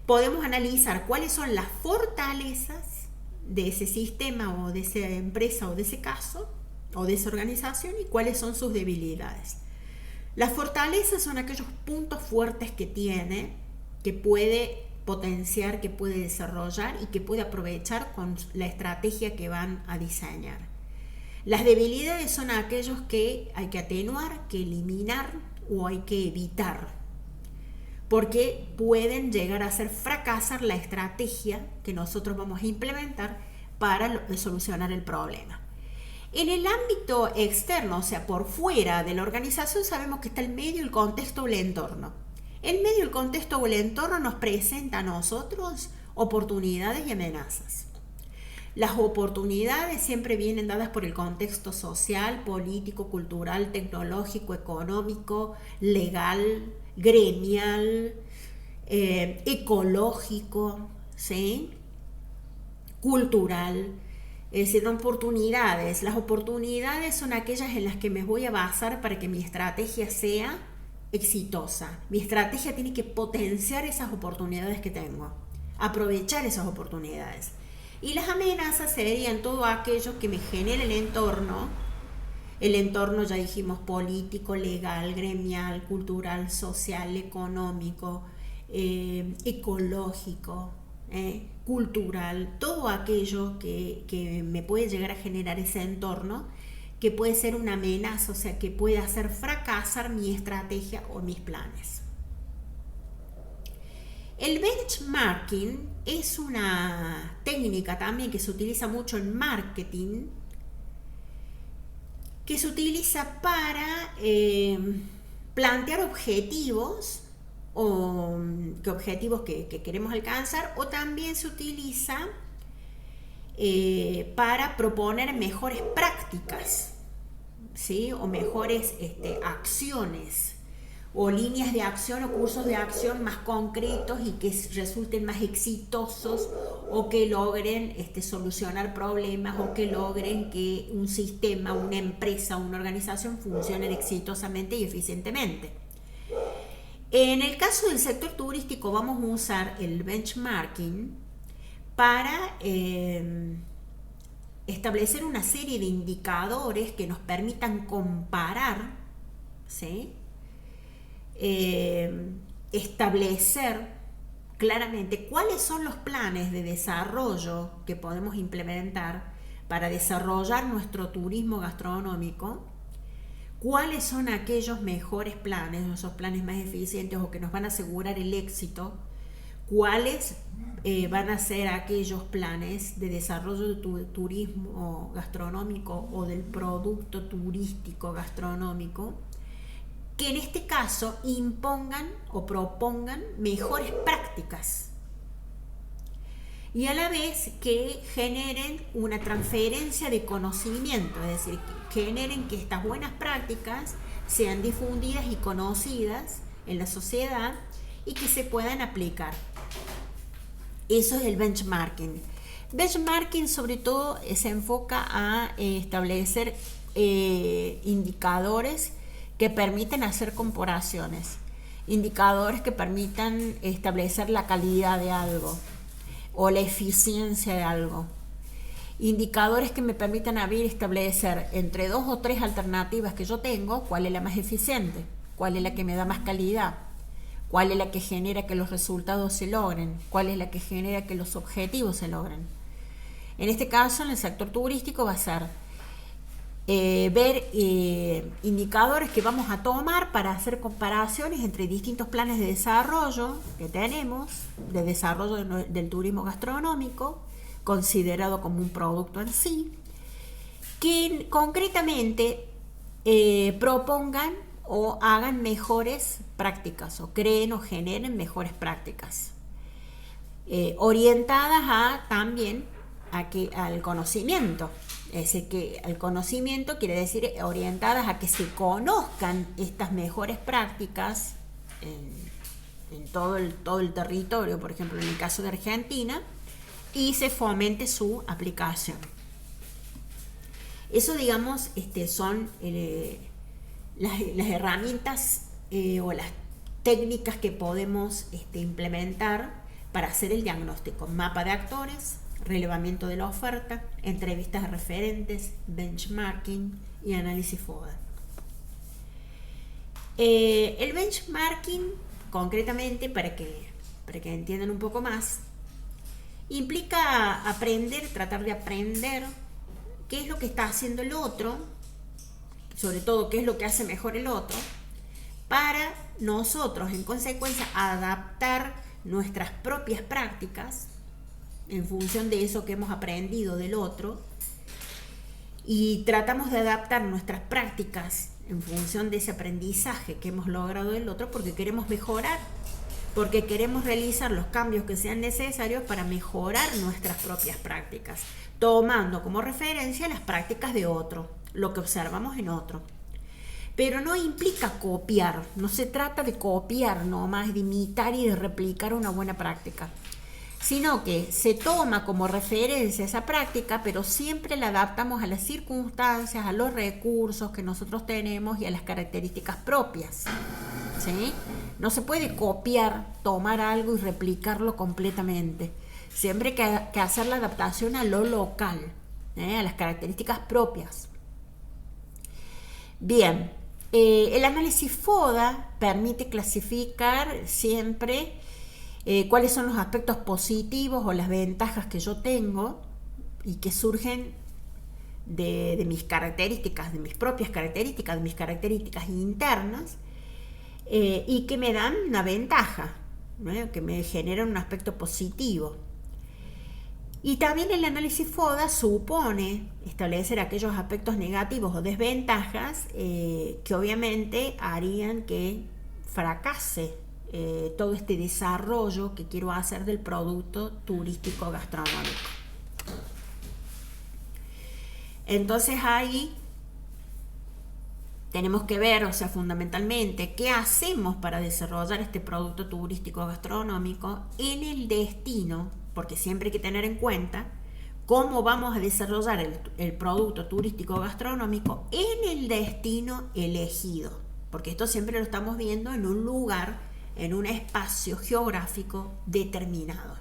podemos analizar cuáles son las fortalezas de ese sistema o de esa empresa o de ese caso o de esa organización y cuáles son sus debilidades. Las fortalezas son aquellos puntos fuertes que tiene, que puede potenciar, que puede desarrollar y que puede aprovechar con la estrategia que van a diseñar. Las debilidades son aquellos que hay que atenuar, que eliminar o hay que evitar, porque pueden llegar a hacer fracasar la estrategia que nosotros vamos a implementar para solucionar el problema. En el ámbito externo, o sea, por fuera de la organización, sabemos que está el medio, el contexto o el entorno. El medio, el contexto o el entorno nos presenta a nosotros oportunidades y amenazas. Las oportunidades siempre vienen dadas por el contexto social, político, cultural, tecnológico, económico, legal, gremial, ecológico, ¿sí? Cultural. Es decir, oportunidades. Las oportunidades son aquellas en las que me voy a basar para que mi estrategia sea exitosa. Mi estrategia tiene que potenciar esas oportunidades que tengo, aprovechar esas oportunidades. Y las amenazas serían todo aquello que me genera el entorno ya dijimos político, legal, gremial, cultural, social, económico, ecológico, cultural, todo aquello que me puede llegar a generar ese entorno, que puede ser una amenaza, o sea, que puede hacer fracasar mi estrategia o mis planes. El benchmarking es una técnica también que se utiliza mucho en marketing, que se utiliza para plantear objetivos o objetivos que queremos alcanzar, o también se utiliza para proponer mejores prácticas, ¿sí? O mejores acciones o líneas de acción o cursos de acción más concretos y que resulten más exitosos, o que logren solucionar problemas, o que logren que un sistema, una empresa, una organización funcionen exitosamente y eficientemente. En el caso del sector turístico vamos a usar el benchmarking para establecer una serie de indicadores que nos permitan comparar, ¿sí? Establecer claramente cuáles son los planes de desarrollo que podemos implementar para desarrollar nuestro turismo gastronómico, cuáles son aquellos mejores planes, esos planes más eficientes o que nos van a asegurar el éxito, cuáles van a ser aquellos planes de desarrollo de turismo gastronómico o del producto turístico gastronómico, que en este caso impongan o propongan mejores prácticas y a la vez que generen una transferencia de conocimiento, es decir, que generen que estas buenas prácticas sean difundidas y conocidas en la sociedad y que se puedan aplicar. Eso es el benchmarking. Benchmarking sobre todo se enfoca a establecer indicadores que permiten hacer comparaciones, indicadores que permitan establecer la calidad de algo o la eficiencia de algo, indicadores que me permitan a mí establecer entre 2 o 3 alternativas que yo tengo, cuál es la más eficiente, cuál es la que me da más calidad, cuál es la que genera que los resultados se logren, cuál es la que genera que los objetivos se logren. En este caso, en el sector turístico va a ser ver indicadores que vamos a tomar para hacer comparaciones entre distintos planes de desarrollo que tenemos, de desarrollo del turismo gastronómico, considerado como un producto en sí, que concretamente propongan o hagan mejores prácticas, o creen o generen mejores prácticas, orientadas también al conocimiento. Es decir, que el conocimiento quiere decir orientadas a que se conozcan estas mejores prácticas en todo el territorio, por ejemplo en el caso de Argentina, y se fomente su aplicación. Eso, digamos, son las herramientas o las técnicas que podemos implementar para hacer el diagnóstico: mapa de actores, relevamiento de la oferta, entrevistas a referentes, benchmarking y análisis FODA. El benchmarking, concretamente, para que entiendan un poco más, implica tratar de aprender qué es lo que está haciendo el otro, sobre todo qué es lo que hace mejor el otro, para nosotros, en consecuencia, adaptar nuestras propias prácticas en función de eso que hemos aprendido del otro, y tratamos de adaptar nuestras prácticas en función de ese aprendizaje que hemos logrado del otro, porque queremos mejorar, porque queremos realizar los cambios que sean necesarios para mejorar nuestras propias prácticas, tomando como referencia las prácticas de otro, lo que observamos en otro. Pero no implica copiar, no se trata de copiar nomás, de imitar y de replicar una buena práctica, sino que se toma como referencia esa práctica, pero siempre la adaptamos a las circunstancias, a los recursos que nosotros tenemos y a las características propias, ¿sí? No se puede copiar, tomar algo y replicarlo completamente. Siempre hay que hacer la adaptación a lo local, a las características propias. Bien, el análisis FODA permite clasificar siempre cuáles son los aspectos positivos o las ventajas que yo tengo y que surgen de mis características, de mis propias características, de mis características internas, y que me dan una ventaja, ¿no? Que me generan un aspecto positivo. Y también el análisis FODA supone establecer aquellos aspectos negativos o desventajas que obviamente harían que fracase todo este desarrollo que quiero hacer del producto turístico gastronómico. Entonces ahí tenemos que ver, o sea, fundamentalmente, qué hacemos para desarrollar este producto turístico gastronómico en el destino, porque siempre hay que tener en cuenta cómo vamos a desarrollar el producto turístico gastronómico en el destino elegido, porque esto siempre lo estamos viendo en un lugar, en un espacio geográfico determinado.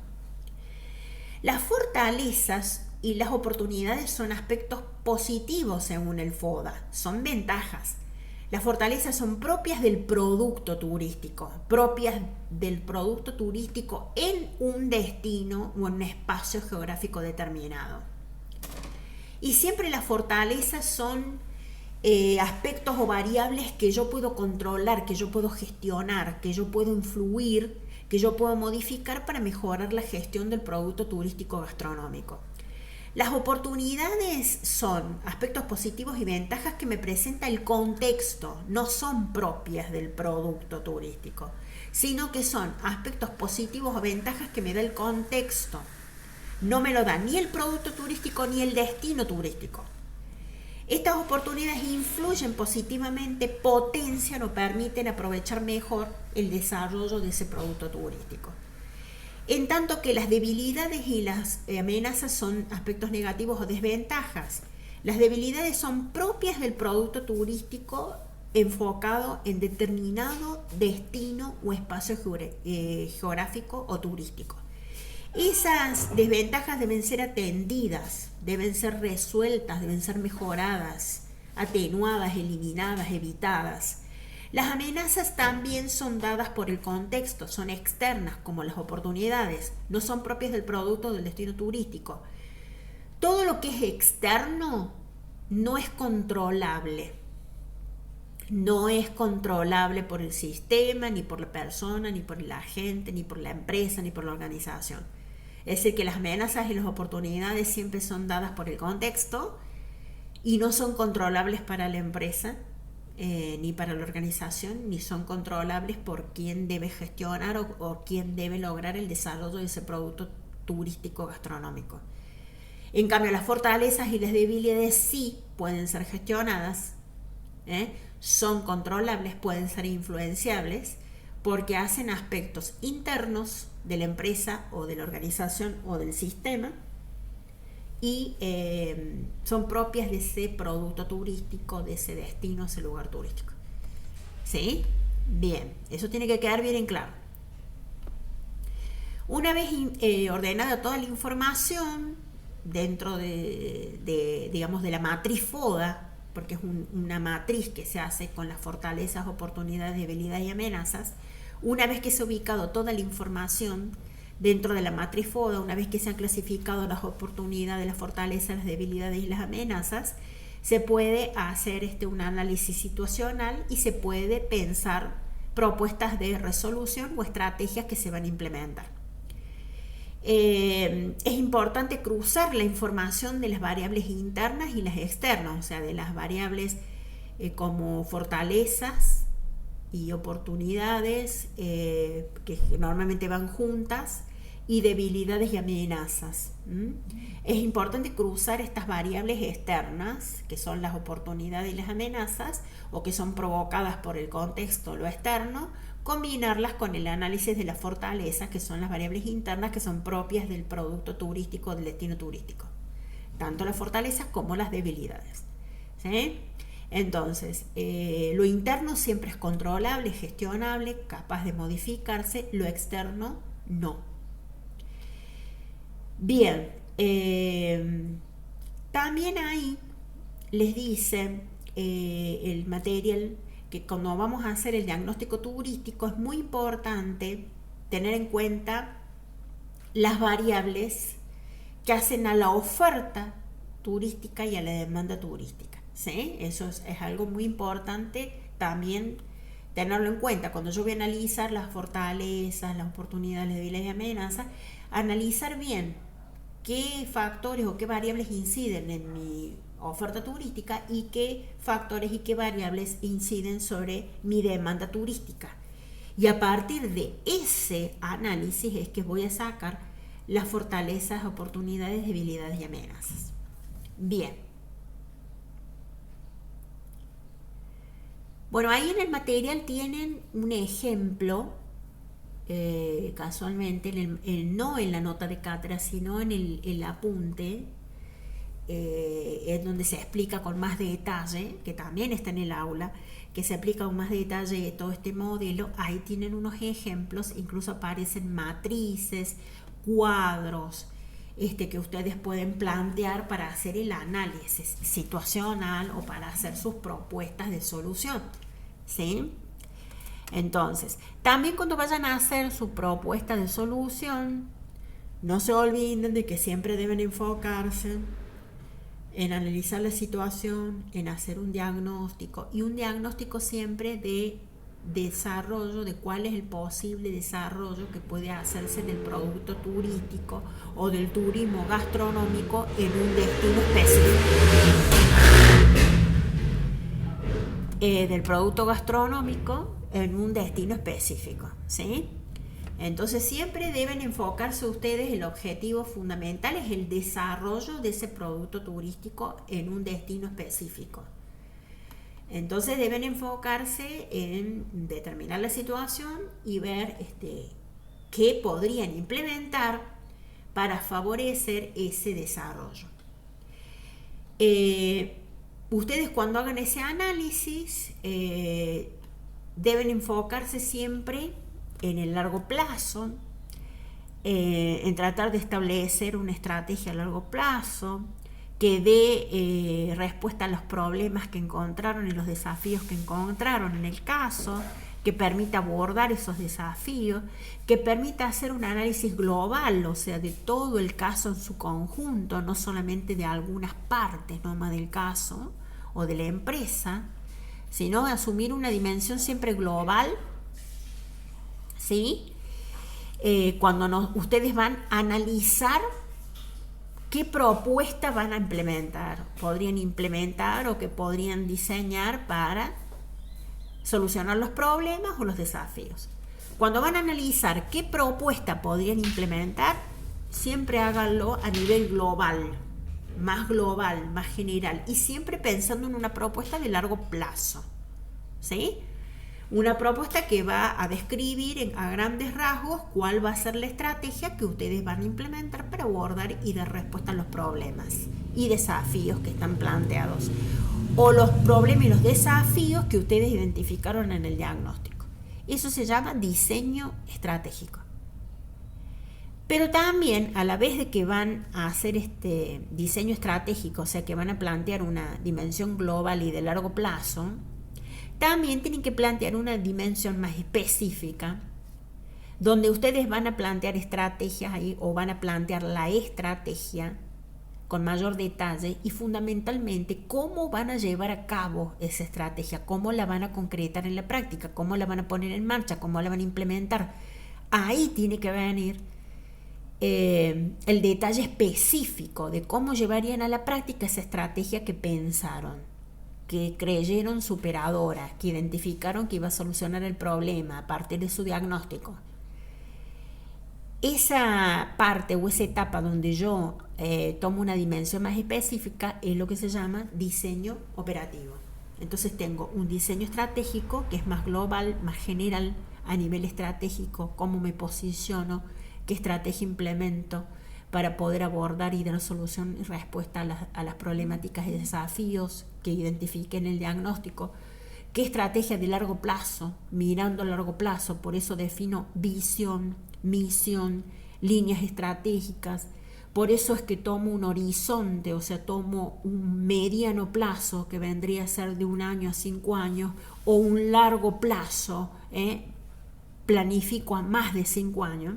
Las fortalezas y las oportunidades son aspectos positivos según el FODA, son ventajas. Las fortalezas son propias del producto turístico, en un destino o en un espacio geográfico determinado. Y siempre las fortalezas son aspectos o variables que yo puedo controlar, que yo puedo gestionar, que yo puedo influir, que yo puedo modificar para mejorar la gestión del producto turístico gastronómico. Las oportunidades son aspectos positivos y ventajas que me presenta el contexto, no son propias del producto turístico, sino que son aspectos positivos o ventajas que me da el contexto. No me lo da ni el producto turístico ni el destino turístico. Estas oportunidades influyen positivamente, potencian o permiten aprovechar mejor el desarrollo de ese producto turístico. En tanto que las debilidades y las amenazas son aspectos negativos o desventajas. Las debilidades son propias del producto turístico enfocado en determinado destino o espacio geográfico o turístico. Esas desventajas deben ser atendidas, deben ser resueltas, deben ser mejoradas, atenuadas, eliminadas, evitadas. Las amenazas también son dadas por el contexto, son externas como las oportunidades, no son propias del producto del destino turístico. Todo lo que es externo no es controlable. No es controlable por el sistema, ni por la persona, ni por la gente, ni por la empresa, ni por la organización. Es decir, que las amenazas y las oportunidades siempre son dadas por el contexto y no son controlables para la empresa, ni para la organización, ni son controlables por quién debe gestionar o quién debe lograr el desarrollo de ese producto turístico gastronómico. En cambio, las fortalezas y las debilidades sí pueden ser gestionadas, son controlables, pueden ser influenciables, porque hacen aspectos internos de la empresa o de la organización o del sistema y son propias de ese producto turístico, de ese destino, ese lugar turístico. ¿Sí? Bien, eso tiene que quedar bien en claro. Una vez ordenada toda la información dentro digamos, de la matriz FODA, porque es una matriz que se hace con las fortalezas, oportunidades, debilidades y amenazas. Una vez que se ha ubicado toda la información dentro de la matriz FODA, una vez que se han clasificado las oportunidades, las fortalezas, las debilidades y las amenazas, se puede hacer un análisis situacional y se puede pensar propuestas de resolución o estrategias que se van a implementar. Es importante cruzar la información de las variables internas y las externas, o sea, de las variables como fortalezas y oportunidades que normalmente van juntas, y debilidades y amenazas. Es importante cruzar estas variables externas, que son las oportunidades y las amenazas, o que son provocadas por el contexto, lo externo, combinarlas con el análisis de las fortalezas, que son las variables internas que son propias del producto turístico, del destino turístico. Tanto las fortalezas como las debilidades. ¿Sí? Entonces, lo interno siempre es controlable, gestionable, capaz de modificarse, lo externo no. Bien, también ahí les dice el material que cuando vamos a hacer el diagnóstico turístico es muy importante tener en cuenta las variables que hacen a la oferta turística y a la demanda turística. ¿Sí? Eso es algo muy importante también tenerlo en cuenta. Cuando yo voy a analizar las fortalezas, las oportunidades, las debilidades y amenazas, analizar bien qué factores o qué variables inciden en mi oferta turística y qué factores y qué variables inciden sobre mi demanda turística. Y a partir de ese análisis es que voy a sacar las fortalezas, oportunidades, debilidades y amenazas. Bien. Bueno, ahí en el material tienen un ejemplo, casualmente, no en la nota de cátedra, sino en el apunte, es donde se explica con más detalle, que también está en el aula, que se aplica con más detalle todo este modelo. Ahí tienen unos ejemplos, incluso aparecen matrices, cuadros, que ustedes pueden plantear para hacer el análisis situacional o para hacer sus propuestas de solución. ¿Sí? Entonces, también cuando vayan a hacer su propuesta de solución, no se olviden de que siempre deben enfocarse en analizar la situación, en hacer un diagnóstico, y un diagnóstico siempre de desarrollo, de cuál es el posible desarrollo que puede hacerse del producto turístico o del turismo gastronómico en un destino específico. Del producto gastronómico en un destino específico, ¿sí? Entonces siempre deben enfocarse ustedes, el objetivo fundamental es el desarrollo de ese producto turístico en un destino específico. Entonces deben enfocarse en determinar la situación y ver qué podrían implementar para favorecer ese desarrollo. Ustedes cuando hagan ese análisis deben enfocarse siempre en el largo plazo, en tratar de establecer una estrategia a largo plazo que dé respuesta a los problemas que encontraron y los desafíos que encontraron en el caso, que permita abordar esos desafíos, que permita hacer un análisis global, o sea, de todo el caso en su conjunto, no solamente de algunas partes nomás del caso o de la empresa, sino asumir una dimensión siempre global, ¿sí? Cuando ustedes van a analizar qué propuesta van a implementar, podrían implementar o que podrían diseñar para solucionar los problemas o los desafíos. Cuando van a analizar qué propuesta podrían implementar, siempre háganlo a nivel global, más general, y siempre pensando en una propuesta de largo plazo, ¿sí? Una propuesta que va a describir a grandes rasgos cuál va a ser la estrategia que ustedes van a implementar para abordar y dar respuesta a los problemas y desafíos que están planteados, o los problemas y los desafíos que ustedes identificaron en el diagnóstico. Eso se llama diseño estratégico. Pero también, a la vez de que van a hacer este diseño estratégico, o sea que van a plantear una dimensión global y de largo plazo, también tienen que plantear una dimensión más específica, donde ustedes van a plantear estrategias ahí, o van a plantear la estrategia con mayor detalle, y fundamentalmente cómo van a llevar a cabo esa estrategia, cómo la van a concretar en la práctica, cómo la van a poner en marcha, cómo la van a implementar. Ahí tiene que venir el detalle específico de cómo llevarían a la práctica esa estrategia que pensaron, que creyeron superadora, que identificaron que iba a solucionar el problema a partir de su diagnóstico. Esa parte o esa etapa donde yo tomo una dimensión más específica es lo que se llama diseño operativo. Entonces tengo un diseño estratégico que es más global, más general, a nivel estratégico, cómo me posiciono, qué estrategia implemento para poder abordar y dar solución y respuesta a las problemáticas y desafíos que identifique en el diagnóstico. ¿Qué estrategia de largo plazo? Mirando a largo plazo, por eso defino visión, misión, líneas estratégicas. Por eso es que tomo un horizonte, o sea, tomo un mediano plazo que vendría a ser de 1 año a 5 años, o un largo plazo, planifico a más de 5 años.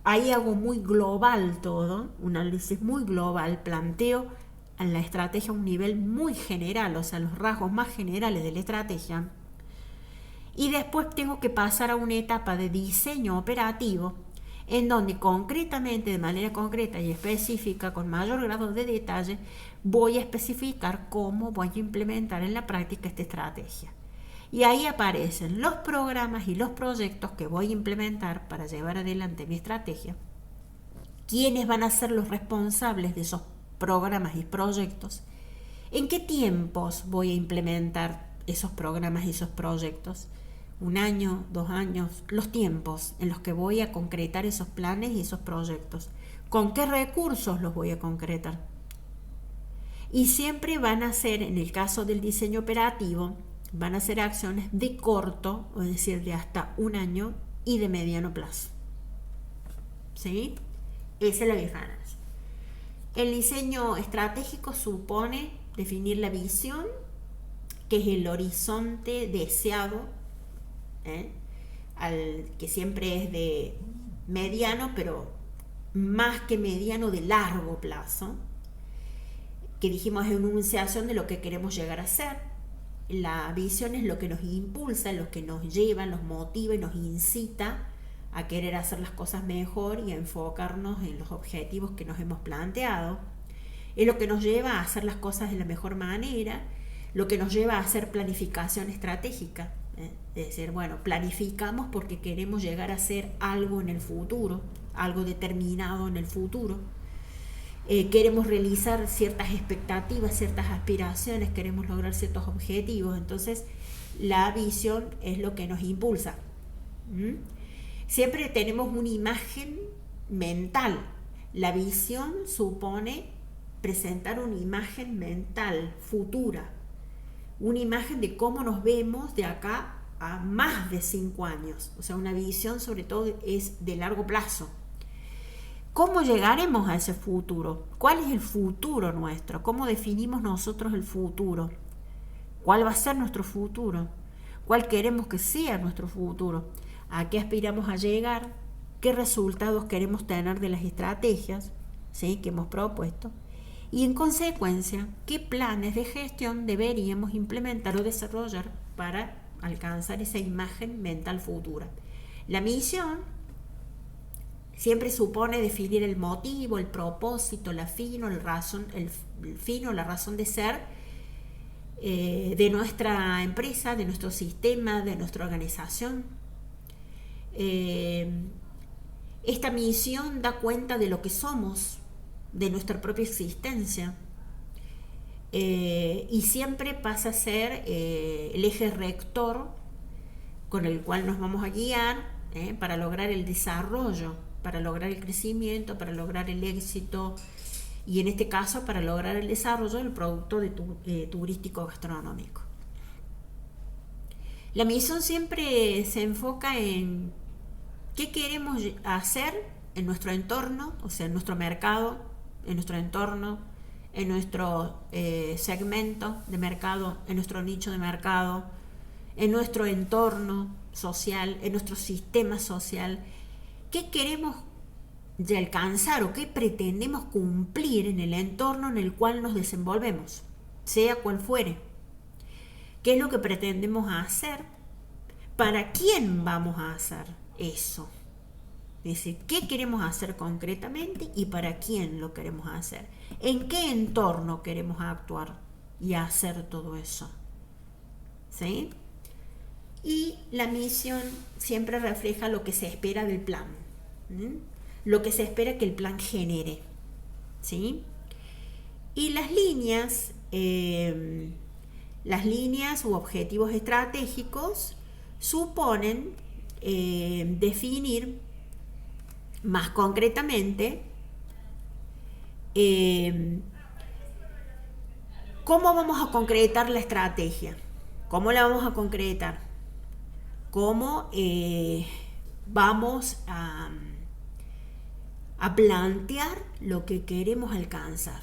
Ahí hago muy global todo, un análisis muy global, planteo en la estrategia a un nivel muy general, o sea, los rasgos más generales de la estrategia. Y después tengo que pasar a una etapa de diseño operativo, en donde concretamente, de manera concreta y específica, con mayor grado de detalle, voy a especificar cómo voy a implementar en la práctica esta estrategia. Y ahí aparecen los programas y los proyectos que voy a implementar para llevar adelante mi estrategia, quiénes van a ser los responsables de esos programas y proyectos, en qué tiempos voy a implementar esos programas y esos proyectos, 1 año, 2 años, los tiempos en los que voy a concretar esos planes y esos proyectos, con qué recursos los voy a concretar. Y siempre van a ser, en el caso del diseño operativo, van a ser acciones de corto, es decir, de hasta 1 año, y de mediano plazo. ¿Sí? Esa es la diferencia. El diseño estratégico supone definir la visión, que es el horizonte deseado, que siempre es de mediano, pero más que mediano, de largo plazo, que dijimos es una enunciación de lo que queremos llegar a ser. La visión es lo que nos impulsa, lo que nos lleva, nos motiva y nos incita a querer hacer las cosas mejor y a enfocarnos en los objetivos que nos hemos planteado. Es lo que nos lleva a hacer las cosas de la mejor manera, lo que nos lleva a hacer planificación estratégica. Es decir, bueno, planificamos porque queremos llegar a hacer algo en el futuro, algo determinado en el futuro. Queremos realizar ciertas expectativas, ciertas aspiraciones, queremos lograr ciertos objetivos. Entonces la visión es lo que nos impulsa. Siempre tenemos una imagen mental. La visión supone presentar una imagen mental futura, una imagen de cómo nos vemos de acá a más de 5 años. O sea, una visión sobre todo es de largo plazo. ¿Cómo llegaremos a ese futuro? ¿Cuál es el futuro nuestro? ¿Cómo definimos nosotros el futuro? ¿Cuál va a ser nuestro futuro? ¿Cuál queremos que sea nuestro futuro? ¿A qué aspiramos a llegar? ¿Qué resultados queremos tener de las estrategias, ¿sí?, que hemos propuesto? Y en consecuencia, ¿qué planes de gestión deberíamos implementar o desarrollar para alcanzar esa imagen mental futura? La misión siempre supone definir el motivo, el propósito, el fin o la razón de ser de nuestra empresa, de nuestro sistema, de nuestra organización. Esta misión da cuenta de lo que somos, de nuestra propia existencia, y siempre pasa a ser el eje rector con el cual nos vamos a guiar para lograr el desarrollo, para lograr el crecimiento, para lograr el éxito y en este caso para lograr el desarrollo del producto turístico gastronómico. La misión siempre se enfoca en qué queremos hacer en nuestro entorno, o sea, en nuestro mercado, en nuestro entorno, en nuestro segmento de mercado, en nuestro nicho de mercado, en nuestro entorno social, en nuestro sistema social. ¿Qué queremos de alcanzar o qué pretendemos cumplir en el entorno en el cual nos desenvolvemos, sea cual fuere? ¿Qué es lo que pretendemos hacer? ¿Para quién vamos a hacer eso? Es decir, ¿qué queremos hacer concretamente y para quién lo queremos hacer? ¿En qué entorno queremos actuar y hacer todo eso? ¿Sí? Y la misión siempre refleja lo que se espera del plan, lo que se espera que el plan genere, ¿sí? Y las líneas u objetivos estratégicos suponen definir más concretamente cómo vamos a concretar la estrategia, cómo la vamos a concretar, cómo vamos a plantear lo que queremos alcanzar.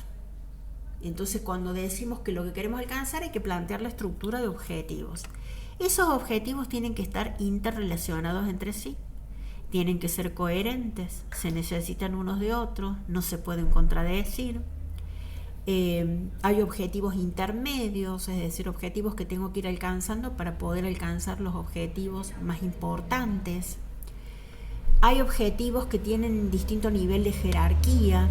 Entonces, cuando decimos que lo que queremos alcanzar, hay que plantear la estructura de objetivos. Esos objetivos tienen que estar interrelacionados entre sí, tienen que ser coherentes, se necesitan unos de otros, no se pueden contradecir. Hay objetivos intermedios, es decir, objetivos que tengo que ir alcanzando para poder alcanzar los objetivos más importantes. Hay objetivos que tienen distinto nivel de jerarquía.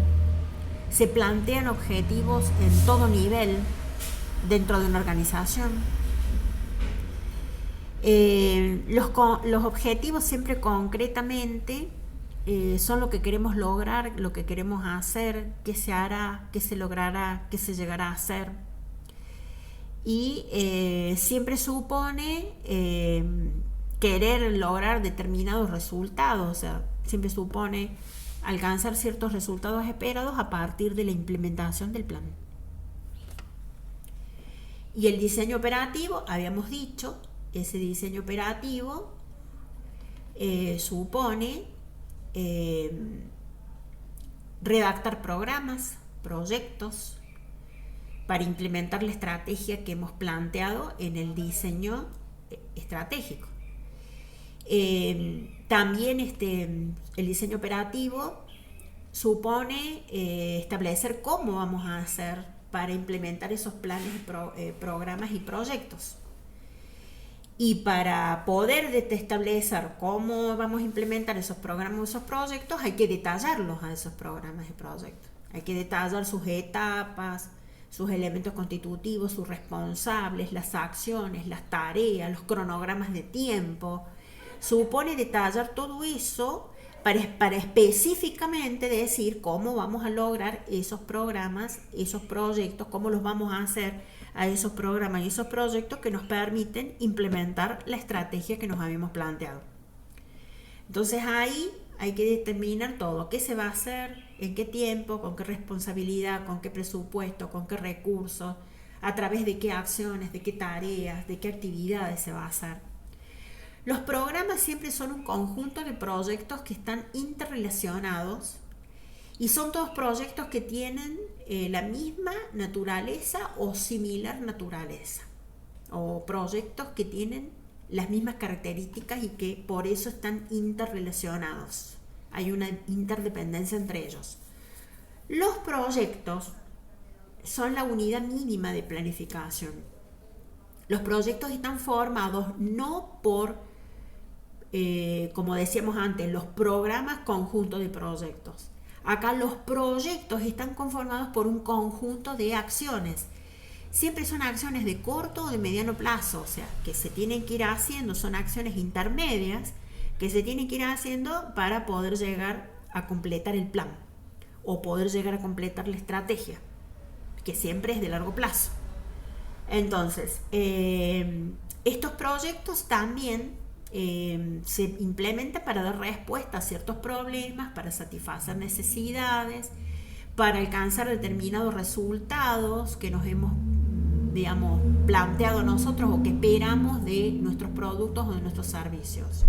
Se plantean objetivos en todo nivel dentro de una organización. Los objetivos siempre concretamente son lo que queremos lograr, lo que queremos hacer, qué se hará, qué se logrará, qué se llegará a hacer. Y siempre supone querer lograr determinados resultados, o sea, siempre supone alcanzar ciertos resultados esperados a partir de la implementación del plan. Y el diseño operativo, habíamos dicho, ese diseño operativo supone redactar programas, proyectos para implementar la estrategia que hemos planteado en el diseño estratégico. También el diseño operativo supone establecer cómo vamos a hacer para implementar esos planes, programas y proyectos. Y para poder establecer cómo vamos a implementar esos programas o esos proyectos, hay que detallarlos a esos programas y proyectos. Hay que detallar sus etapas, sus elementos constitutivos, sus responsables, las acciones, las tareas, los cronogramas de tiempo. Supone detallar todo eso para específicamente decir cómo vamos a lograr esos programas, esos proyectos, cómo los vamos a hacer a esos programas y esos proyectos que nos permiten implementar la estrategia que nos habíamos planteado. Entonces ahí hay que determinar todo, qué se va a hacer, en qué tiempo, con qué responsabilidad, con qué presupuesto, con qué recursos, a través de qué acciones, de qué tareas, de qué actividades se va a hacer. Los programas siempre son un conjunto de proyectos que están interrelacionados Y son todos proyectos que tienen la misma naturaleza o similar naturaleza, o proyectos que tienen las mismas características y que por eso están interrelacionados. Hay una interdependencia entre ellos. Los proyectos son la unidad mínima de planificación. Los proyectos están formados no por, como decíamos antes, los programas conjuntos de proyectos. Acá los proyectos están conformados por un conjunto de acciones. Siempre son acciones de corto o de mediano plazo, o sea, que se tienen que ir haciendo, son acciones intermedias que se tienen que ir haciendo para poder llegar a completar el plan o poder llegar a completar la estrategia, que siempre es de largo plazo. Entonces, estos proyectos también se implementan para dar respuesta a ciertos problemas, para satisfacer necesidades, para alcanzar determinados resultados que nos hemos, digamos, planteado nosotros o que esperamos de nuestros productos o de nuestros servicios.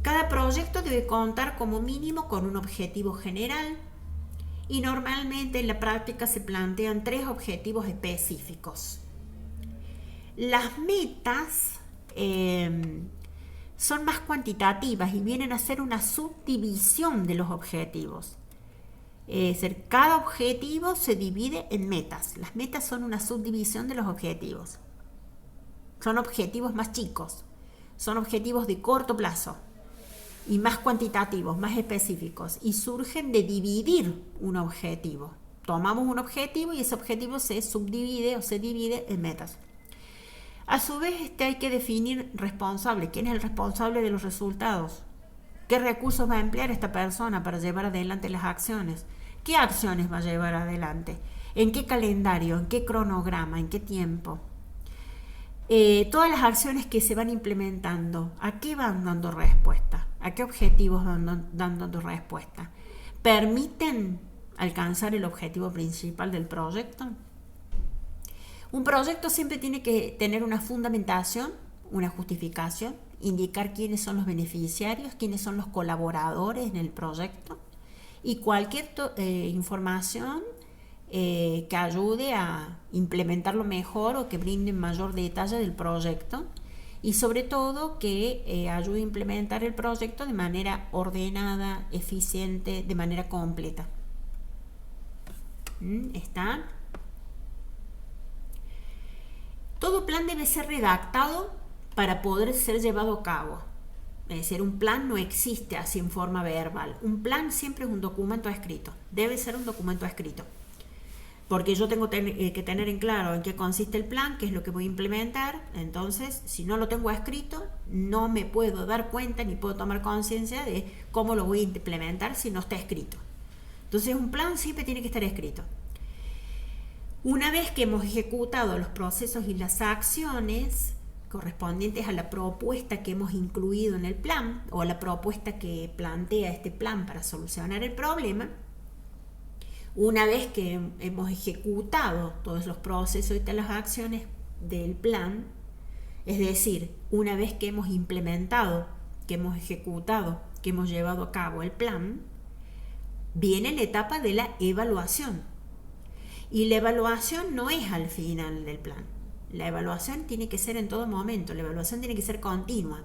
Cada proyecto debe contar como mínimo con un objetivo general y normalmente en la práctica se plantean 3 objetivos específicos. Las metas son más cuantitativas y vienen a ser una subdivisión de los objetivos. Es decir, cada objetivo se divide en metas. Las metas son una subdivisión de los objetivos. Son objetivos más chicos, son objetivos de corto plazo y más cuantitativos, más específicos, y surgen de dividir un objetivo. Tomamos un objetivo y ese objetivo se subdivide o se divide en metas. A su vez, hay que definir responsable. ¿Quién es el responsable de los resultados? ¿Qué recursos va a emplear esta persona para llevar adelante las acciones? ¿Qué acciones va a llevar adelante? ¿En qué calendario? ¿En qué cronograma? ¿En qué tiempo? Todas las acciones que se van implementando, ¿a qué van dando respuesta? ¿A qué objetivos van dando respuesta? ¿Permiten alcanzar el objetivo principal del proyecto? Un proyecto siempre tiene que tener una fundamentación, una justificación, indicar quiénes son los beneficiarios, quiénes son los colaboradores en el proyecto y cualquier información que ayude a implementarlo mejor o que brinde mayor detalle del proyecto y sobre todo que ayude a implementar el proyecto de manera ordenada, eficiente, de manera completa. ¿Está? Todo plan debe ser redactado para poder ser llevado a cabo. Es decir, un plan no existe así en forma verbal. Un plan siempre es un documento escrito. Debe ser un documento escrito. Porque yo tengo que tener en claro en qué consiste el plan, qué es lo que voy a implementar. Entonces, si no lo tengo escrito, no me puedo dar cuenta ni puedo tomar conciencia de cómo lo voy a implementar si no está escrito. Entonces, un plan siempre tiene que estar escrito. Una vez que hemos ejecutado los procesos y las acciones correspondientes a la propuesta que hemos incluido en el plan o a la propuesta que plantea este plan para solucionar el problema, una vez que hemos ejecutado todos los procesos y todas las acciones del plan, es decir, una vez que hemos implementado, que hemos ejecutado, que hemos llevado a cabo el plan, viene la etapa de la evaluación. Y la evaluación no es al final del plan. La evaluación tiene que ser en todo momento, la evaluación tiene que ser continua.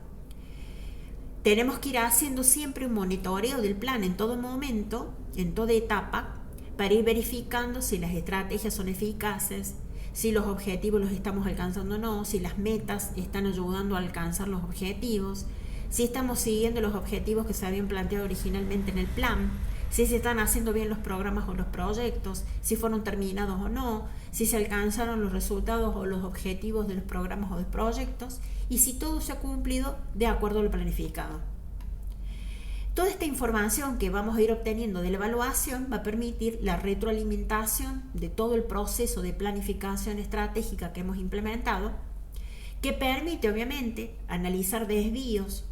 Tenemos que ir haciendo siempre un monitoreo del plan en todo momento, en toda etapa, para ir verificando si las estrategias son eficaces, si los objetivos los estamos alcanzando o no, si las metas están ayudando a alcanzar los objetivos, si estamos siguiendo los objetivos que se habían planteado originalmente en el plan, si se están haciendo bien los programas o los proyectos, si fueron terminados o no, si se alcanzaron los resultados o los objetivos de los programas o de proyectos y si todo se ha cumplido de acuerdo a lo planificado. Toda esta información que vamos a ir obteniendo de la evaluación va a permitir la retroalimentación de todo el proceso de planificación estratégica que hemos implementado, que permite obviamente analizar desvíos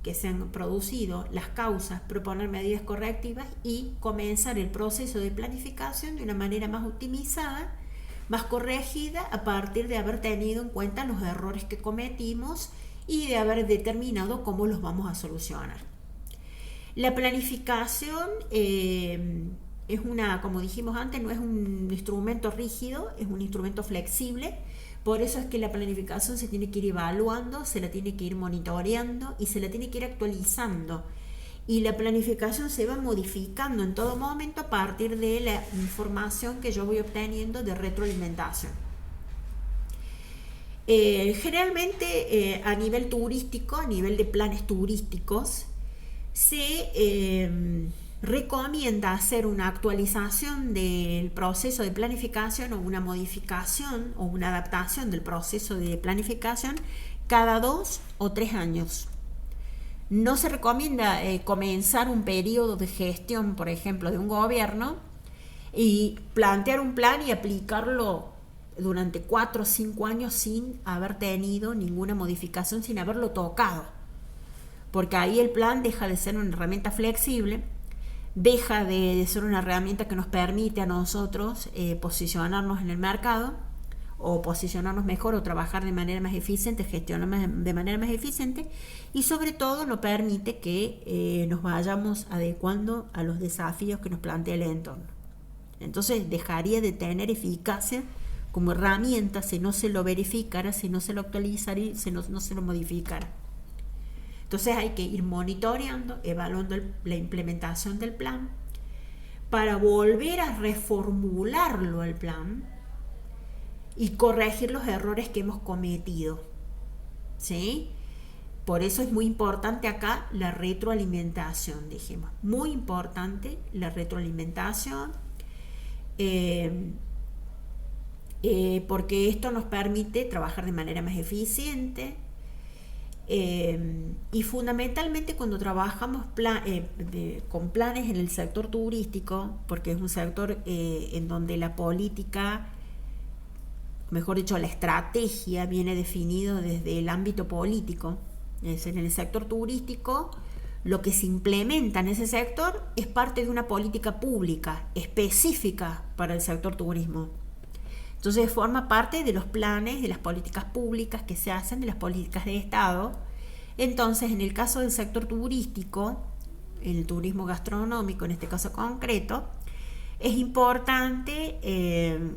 que se han producido, las causas, proponer medidas correctivas y comenzar el proceso de planificación de una manera más optimizada, más corregida, a partir de haber tenido en cuenta los errores que cometimos y de haber determinado cómo los vamos a solucionar. La planificación es una, como dijimos antes, no es un instrumento rígido, es un instrumento flexible. Por eso es que la planificación se tiene que ir evaluando, se la tiene que ir monitoreando y se la tiene que ir actualizando. Y la planificación se va modificando en todo momento a partir de la información que yo voy obteniendo de retroalimentación. Generalmente a nivel turístico, a nivel de planes turísticos, se recomienda hacer una actualización del proceso de planificación o una modificación o una adaptación del proceso de planificación cada 2 o 3 años. No se recomienda comenzar un periodo de gestión, por ejemplo, de un gobierno y plantear un plan y aplicarlo durante 4 o 5 años sin haber tenido ninguna modificación, sin haberlo tocado. Porque ahí el plan deja de ser una herramienta flexible, deja de ser una herramienta que nos permite a nosotros posicionarnos en el mercado o posicionarnos mejor o trabajar de manera más eficiente, gestionar de manera más eficiente, y sobre todo nos permite que nos vayamos adecuando a los desafíos que nos plantea el entorno. Entonces dejaría de tener eficacia como herramienta si no se lo verificara, si no se lo actualizara y si no se lo modificara. Entonces hay que ir monitoreando, evaluando la implementación del plan para volver a reformularlo el plan y corregir los errores que hemos cometido, ¿sí? Por eso es muy importante acá la retroalimentación, dijimos. Muy importante la retroalimentación, porque esto nos permite trabajar de manera más eficiente. Y fundamentalmente cuando trabajamos con planes en el sector turístico, porque es un sector en donde la política, mejor dicho, la estrategia viene definido desde el ámbito político. Es decir, en el sector turístico, lo que se implementa en ese sector es parte de una política pública específica para el sector turismo. Entonces forma parte de los planes, de las políticas públicas que se hacen, de las políticas de Estado. Entonces, en el caso del sector turístico, el turismo gastronómico en este caso concreto, es importante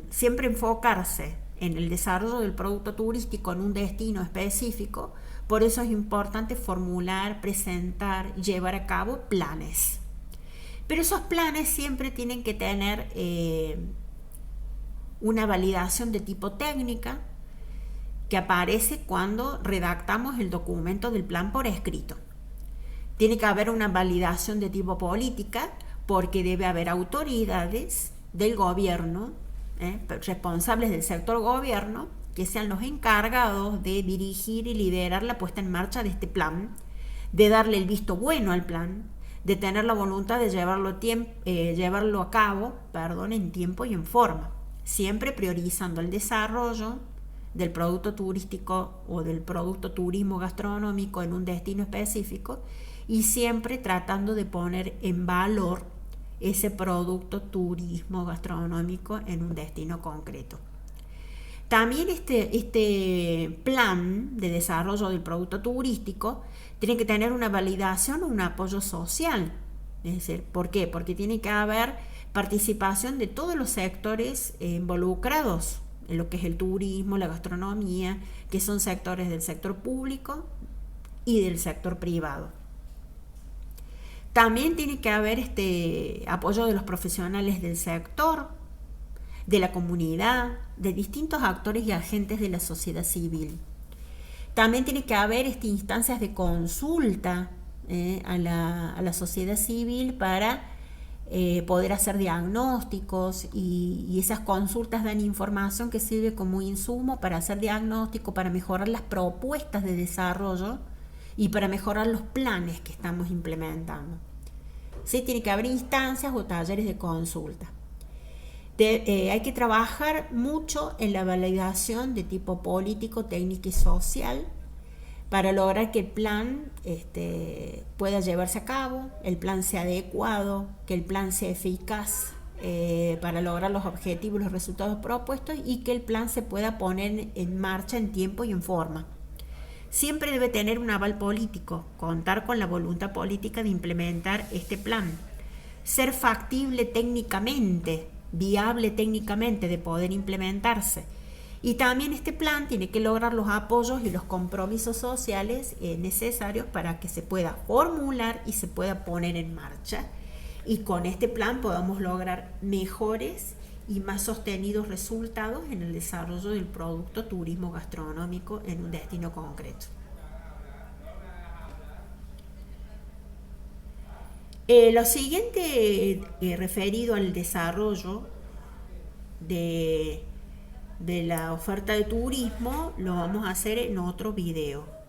siempre enfocarse en el desarrollo del producto turístico en un destino específico. Por eso es importante formular, presentar, llevar a cabo planes. Pero esos planes siempre tienen que tener una validación de tipo técnica que aparece cuando redactamos el documento del plan por escrito. Tiene que haber una validación de tipo política porque debe haber autoridades del gobierno, responsables del sector gobierno, que sean los encargados de dirigir y liderar la puesta en marcha de este plan, de darle el visto bueno al plan, de tener la voluntad de llevarlo a cabo en tiempo y en forma, siempre priorizando el desarrollo del producto turístico o del producto turismo gastronómico en un destino específico y siempre tratando de poner en valor ese producto turismo gastronómico en un destino concreto. También este plan de desarrollo del producto turístico tiene que tener una validación o un apoyo social. Es decir, ¿por qué? Porque tiene que haber participación de todos los sectores involucrados en lo que es el turismo, la gastronomía, que son sectores del sector público y del sector privado. También tiene que haber apoyo de los profesionales del sector, de la comunidad, de distintos actores y agentes de la sociedad civil. También tiene que haber instancias de consulta a la sociedad civil para poder hacer diagnósticos y esas consultas dan información que sirve como insumo para hacer diagnóstico, para mejorar las propuestas de desarrollo y para mejorar los planes que estamos implementando. Sí, tiene que haber instancias o talleres de consulta. Hay que trabajar mucho en la validación de tipo político, técnico y social para lograr que el plan pueda llevarse a cabo, el plan sea adecuado, que el plan sea eficaz para lograr los objetivos y los resultados propuestos y que el plan se pueda poner en marcha en tiempo y en forma. siempre debe tener un aval político, contar con la voluntad política de implementar este plan, ser factible técnicamente, viable técnicamente de poder implementarse. Y también este plan tiene que lograr los apoyos y los compromisos sociales necesarios para que se pueda formular y se pueda poner en marcha. Y con este plan podamos lograr mejores y más sostenidos resultados en el desarrollo del producto turismo gastronómico en un destino concreto. Lo siguiente referido al desarrollo de la oferta de turismo lo vamos a hacer en otro video.